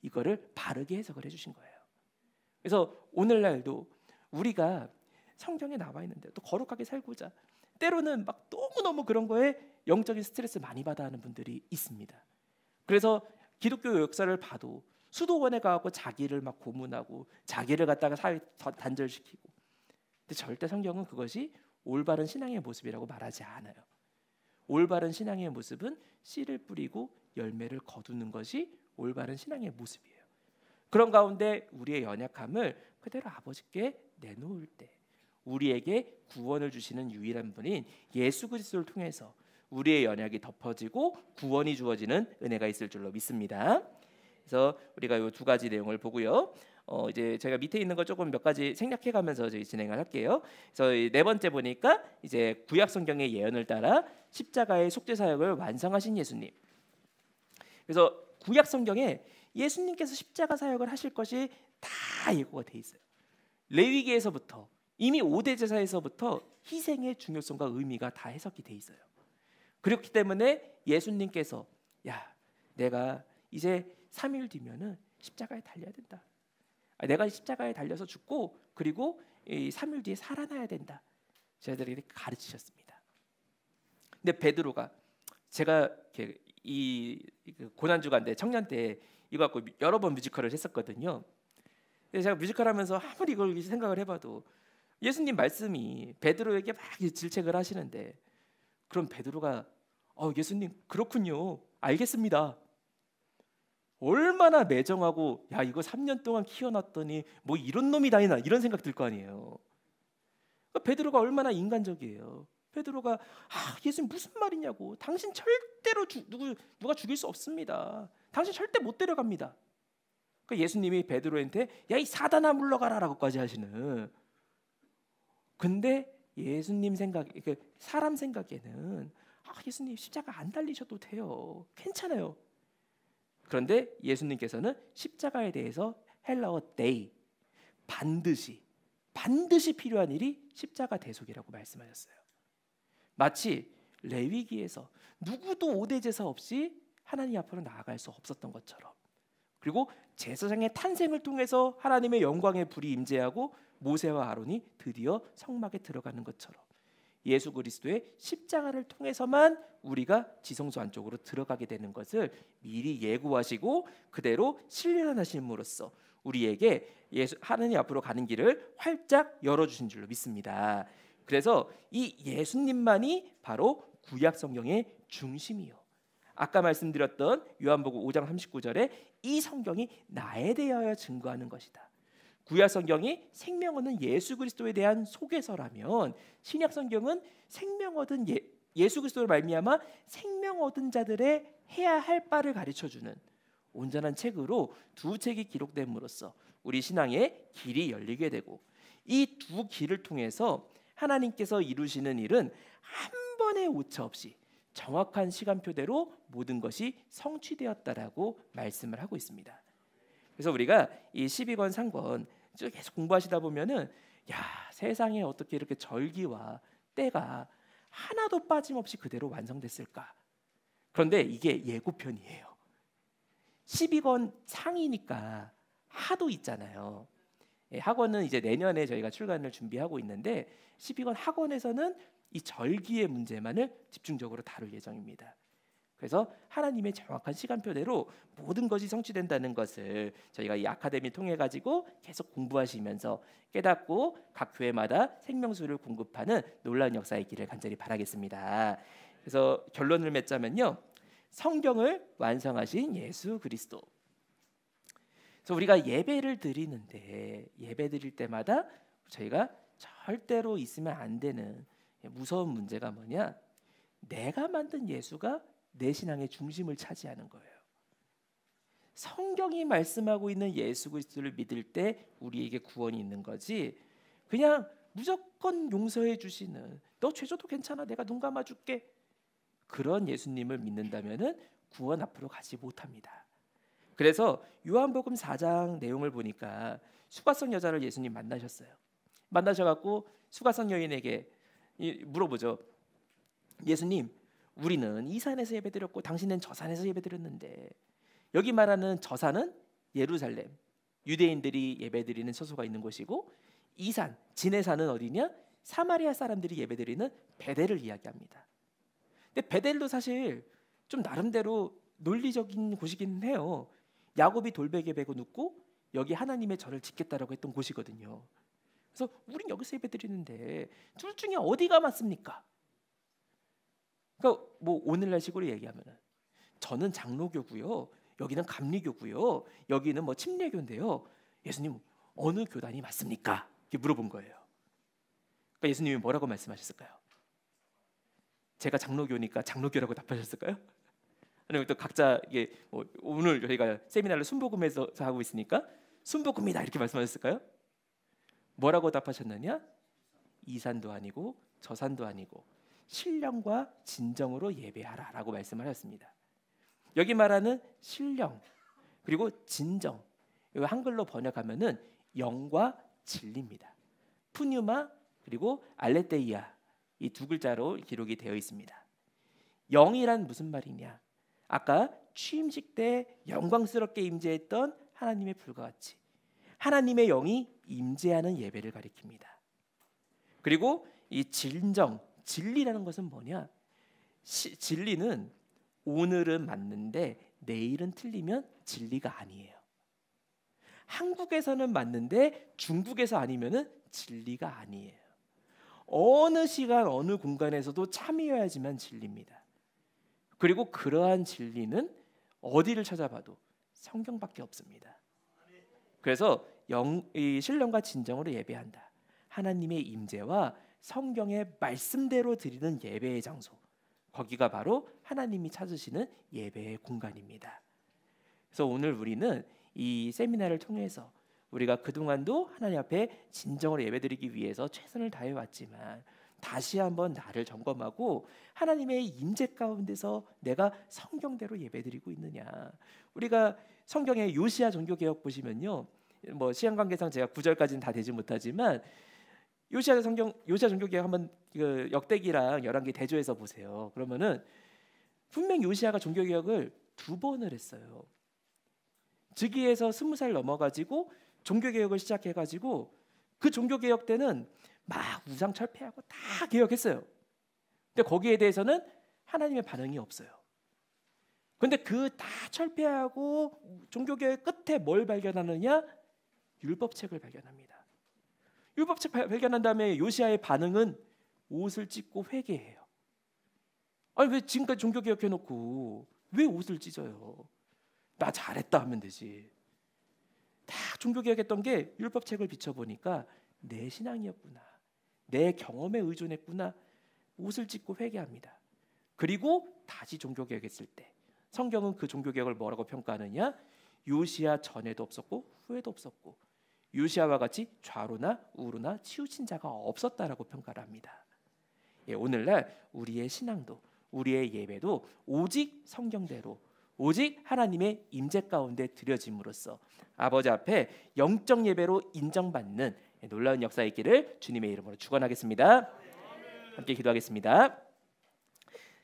Speaker 2: 이거를 바르게 해석을 해주신 거예요. 그래서 오늘날도 우리가 성경에 나와 있는데 또 거룩하게 살고자 때로는 막 너무너무 그런 거에 영적인 스트레스 많이 받아 하는 분들이 있습니다. 그래서 기독교 역사를 봐도 수도원에 가고 자기를 막 고문하고 자기를 갖다가 사회 단절시키고, 근데 절대 성경은 그것이 올바른 신앙의 모습이라고 말하지 않아요. 올바른 신앙의 모습은 씨를 뿌리고 열매를 거두는 것이 올바른 신앙의 모습이에요. 그런 가운데 우리의 연약함을 그대로 아버지께 내놓을 때 우리에게 구원을 주시는 유일한 분인 예수 그리스도를 통해서 우리의 연약이 덮어지고 구원이 주어지는 은혜가 있을 줄로 믿습니다. 그래서 우리가 이 두 가지 내용을 보고요. 이제 제가 밑에 있는 거 조금 몇 가지 생략해가면서 저희 진행을 할게요. 그래서 네 번째 보니까 이제 구약 성경의 예언을 따라 십자가의 속죄 사역을 완성하신 예수님. 그래서 구약 성경에 예수님께서 십자가 사역을 하실 것이 다 예고가 돼 있어요. 레위기에서부터 이미 5대 제사에서부터 희생의 중요성과 의미가 다 해석이 돼 있어요. 그렇기 때문에 예수님께서 내가 이제 3일 뒤면은 십자가에 달려야 된다. 내가 십자가에 달려서 죽고 그리고 3일 뒤에 살아나야 된다. 저희들에게 가르치셨습니다. 근데 베드로가 제가 이 고난주간대 청년 때 이거 갖고 여러 번 뮤지컬을 했었거든요. 근데 제가 뮤지컬 하면서 아무리 이걸 생각을 해봐도 예수님 말씀이 베드로에게 막 질책을 하시는데, 그럼 베드로가 예수님 그렇군요, 알겠습니다, 얼마나 매정하고 이거 3년 동안 키워놨더니 뭐 이런 놈이 다 있나 이런 생각 들 거 아니에요. 베드로가 얼마나 인간적이에요. 베드로가 예수님 무슨 말이냐고, 당신 절대로 누가 죽일 수 없습니다, 당신 절대 못 데려갑니다. 예수님이 베드로한테 이 사단아 물러가라 라고까지 하시는. 근데 예수님 사람 생각에는 예수님 십자가 안 달리셔도 돼요, 괜찮아요. 그런데 예수님께서는 십자가에 대해서 헬라어 데이, 반드시 필요한 일이 십자가 대속이라고 말씀하셨어요. 마치 레위기에서 누구도 5대 제사 없이 하나님 앞으로 나아갈 수 없었던 것처럼, 그리고 제사장의 탄생을 통해서 하나님의 영광의 불이 임재하고 모세와 아론이 드디어 성막에 들어가는 것처럼 예수 그리스도의 십자가를 통해서만 우리가 지성소 안쪽으로 들어가게 되는 것을 미리 예고하시고 그대로 실현하심으로써 우리에게 하나님 앞으로 가는 길을 활짝 열어주신 줄로 믿습니다. 그래서 이 예수님만이 바로 구약 성경의 중심이요, 아까 말씀드렸던 요한복음 5장 39절에 이 성경이 나에 대하여 증거하는 것이다. 구약 성경이 생명 얻는 예수 그리스도에 대한 소개서라면 신약 성경은 생명 얻은 예수 그리스도를 말미암아 생명 얻은 자들의 해야 할 바를 가르쳐주는 온전한 책으로 두 책이 기록됨으로써 우리 신앙의 길이 열리게 되고, 이 두 길을 통해서 하나님께서 이루시는 일은 한 번의 오차 없이 정확한 시간표대로 모든 것이 성취되었다라고 말씀을 하고 있습니다. 그래서 우리가 이 12권 3권 계속 공부하시다 보면은 세상에 어떻게 이렇게 절기와 때가 하나도 빠짐없이 그대로 완성됐을까? 그런데 이게 예고편이에요. 12권 상이니까 하도 있잖아요. 학원은 이제 내년에 저희가 출간을 준비하고 있는데 12권 학원에서는 이 절기의 문제만을 집중적으로 다룰 예정입니다. 그래서 하나님의 정확한 시간표대로 모든 것이 성취된다는 것을 저희가 이 아카데미 통해 가지고 계속 공부하시면서 깨닫고 각 교회마다 생명수를 공급하는 놀라운 역사의 길을 간절히 바라겠습니다. 그래서 결론을 맺자면요, 성경을 완성하신 예수 그리스도. 그래서 우리가 예배를 드리는데 예배 드릴 때마다 저희가 절대로 있으면 안 되는 무서운 문제가 뭐냐, 내가 만든 예수가 내 신앙의 중심을 차지하는 거예요. 성경이 말씀하고 있는 예수 그리스도를 믿을 때 우리에게 구원이 있는 거지, 그냥 무조건 용서해 주시는, 너 죄져도 괜찮아, 내가 눈 감아줄게, 그런 예수님을 믿는다면은 구원 앞으로 가지 못합니다. 그래서 요한복음 4장 내용을 보니까 수가성 여자를 예수님 만나셨어요. 만나셔갖고 수가성 여인에게 물어보죠. 예수님, 우리는 이 산에서 예배드렸고 당신은 저 산에서 예배드렸는데, 여기 말하는 저 산은 예루살렘, 유대인들이 예배드리는 처소가 있는 곳이고, 이 산, 지내산은 어디냐? 사마리아 사람들이 예배드리는 베델을 이야기합니다. 근데 베델도 사실 좀 나름대로 논리적인 곳이긴 해요. 야곱이 돌베개 베고 눕고 여기 하나님의 절을 짓겠다라고 했던 곳이거든요. 그래서 우린 여기서 예배드리는데 둘 중에 어디가 맞습니까? 그러니까 뭐 오늘날식으로 얘기하면은 저는 장로교고요, 여기는 감리교고요, 여기는 뭐 침례교인데요, 예수님 어느 교단이 맞습니까? 이렇게 물어본 거예요. 그러니까 예수님이 뭐라고 말씀하셨을까요? 제가 장로교니까 장로교라고 답하셨을까요? 아니면 또 각자 이게 뭐 오늘 저희가 세미나를 순복음에서 하고 있으니까 순복음이다 이렇게 말씀하셨을까요? 뭐라고 답하셨느냐? 이 산도 아니고 저 산도 아니고 신령과 진정으로 예배하라라고 말씀을 하셨습니다. 여기 말하는 신령 그리고 진정, 이거 한글로 번역하면은 영과 진리입니다. 푸뉴마 그리고 알레테이아, 이 두 글자로 기록이 되어 있습니다. 영이란 무슨 말이냐? 아까 취임식 때 영광스럽게 임재했던 하나님의 불과 같이 하나님의 영이 임재하는 예배를 가리킵니다. 그리고 이 진정, 진리라는 것은 뭐냐? 진리는 오늘은 맞는데 내일은 틀리면 진리가 아니에요. 한국에서는 맞는데 중국에서 아니면은 진리가 아니에요. 어느 시간 어느 공간에서도 참여해야지만 진리입니다. 그리고 그러한 진리는 어디를 찾아봐도 성경밖에 없습니다. 그래서 이 신령과 진정으로 예배한다. 하나님의 임재와 성경의 말씀대로 드리는 예배의 장소, 거기가 바로 하나님이 찾으시는 예배의 공간입니다. 그래서 오늘 우리는 이 세미나를 통해서 우리가 그동안도 하나님 앞에 진정으로 예배드리기 위해서 최선을 다해왔지만 다시 한번 나를 점검하고 하나님의 임재 가운데서 내가 성경대로 예배드리고 있느냐. 우리가 성경의 요시야 종교개혁 보시면요, 뭐 시간 관계상 제가 9절까지는 다 되지 못하지만 요시야 종교개혁 한번 그 역대기랑 열왕기 대조해서 보세요. 그러면은 분명 요시야가 종교개혁을 2번을 했어요. 즉위해서 20살 넘어가지고 종교개혁을 시작해가지고 그 종교개혁 때는 막 우상 철폐하고 다 개혁했어요. 근데 거기에 대해서는 하나님의 반응이 없어요. 근데 그 다 철폐하고 종교개혁 끝에 뭘 발견하느냐? 율법책을 발견합니다. 율법책 발견한 다음에 요시야의 반응은 옷을 찢고 회개해요. 아니 왜 지금까지 종교개혁 해놓고 왜 옷을 찢어요? 나 잘했다 하면 되지. 다 종교개혁했던 게 율법책을 비춰보니까 내 신앙이었구나, 내 경험에 의존했구나. 옷을 찢고 회개합니다. 그리고 다시 종교개혁했을 때 성경은 그 종교개혁을 뭐라고 평가하느냐? 요시야 전에도 없었고 후에도 없었고 요시야와 같이 좌로나 우로나 치우친 자가 없었다라고 평가를 합니다. 예, 오늘날 우리의 신앙도 우리의 예배도 오직 성경대로 오직 하나님의 임재 가운데 드려짐으로써 아버지 앞에 영적 예배로 인정받는 놀라운 역사 있기를 주님의 이름으로 축원하겠습니다. 함께 기도하겠습니다.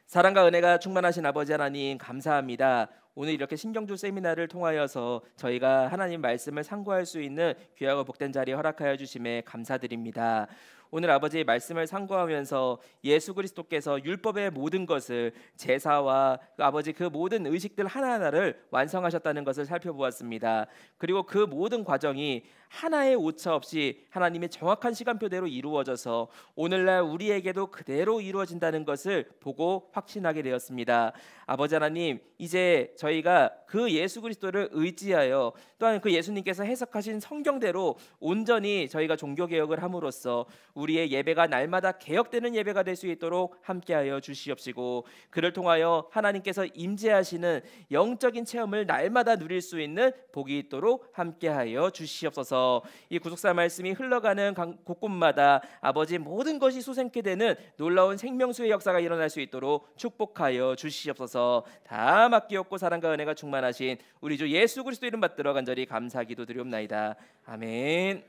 Speaker 2: 사랑과 은혜가 충만하신 아버지 하나님 감사합니다. 오늘 이렇게 신경주 세미나를 통하여서 저희가 하나님 말씀을 상고할 수 있는 귀하고 복된 자리 허락하여 주심에 감사드립니다. 오늘 아버지의 말씀을 상고하면서 예수 그리스도께서 율법의 모든 것을 제사와 아버지 그 모든 의식들 하나하나를 완성하셨다는 것을 살펴보았습니다. 그리고 그 모든 과정이 하나의 오차 없이 하나님의 정확한 시간표대로 이루어져서 오늘날 우리에게도 그대로 이루어진다는 것을 보고 확신하게 되었습니다. 아버지 하나님, 이제 저희가 그 예수 그리스도를 의지하여 또한 그 예수님께서 해석하신 성경대로 온전히 저희가 종교개혁을 함으로써 우리의 예배가 날마다 개혁되는 예배가 될 수 있도록 함께하여 주시옵시고, 그를 통하여 하나님께서 임재하시는 영적인 체험을 날마다 누릴 수 있는 복이 있도록 함께하여 주시옵소서. 이 구속사 말씀이 흘러가는 곳곳마다 아버지 모든 것이 솟게 되는 놀라운 생명수의 역사가 일어날 수 있도록 축복하여 주시옵소서. 다 맡기옵고 사랑과 은혜가 충만하신 우리 주 예수 그리스도 이름 받들어 간절히 감사 기도드리옵나이다. 아멘.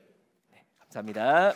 Speaker 2: 네, 감사합니다.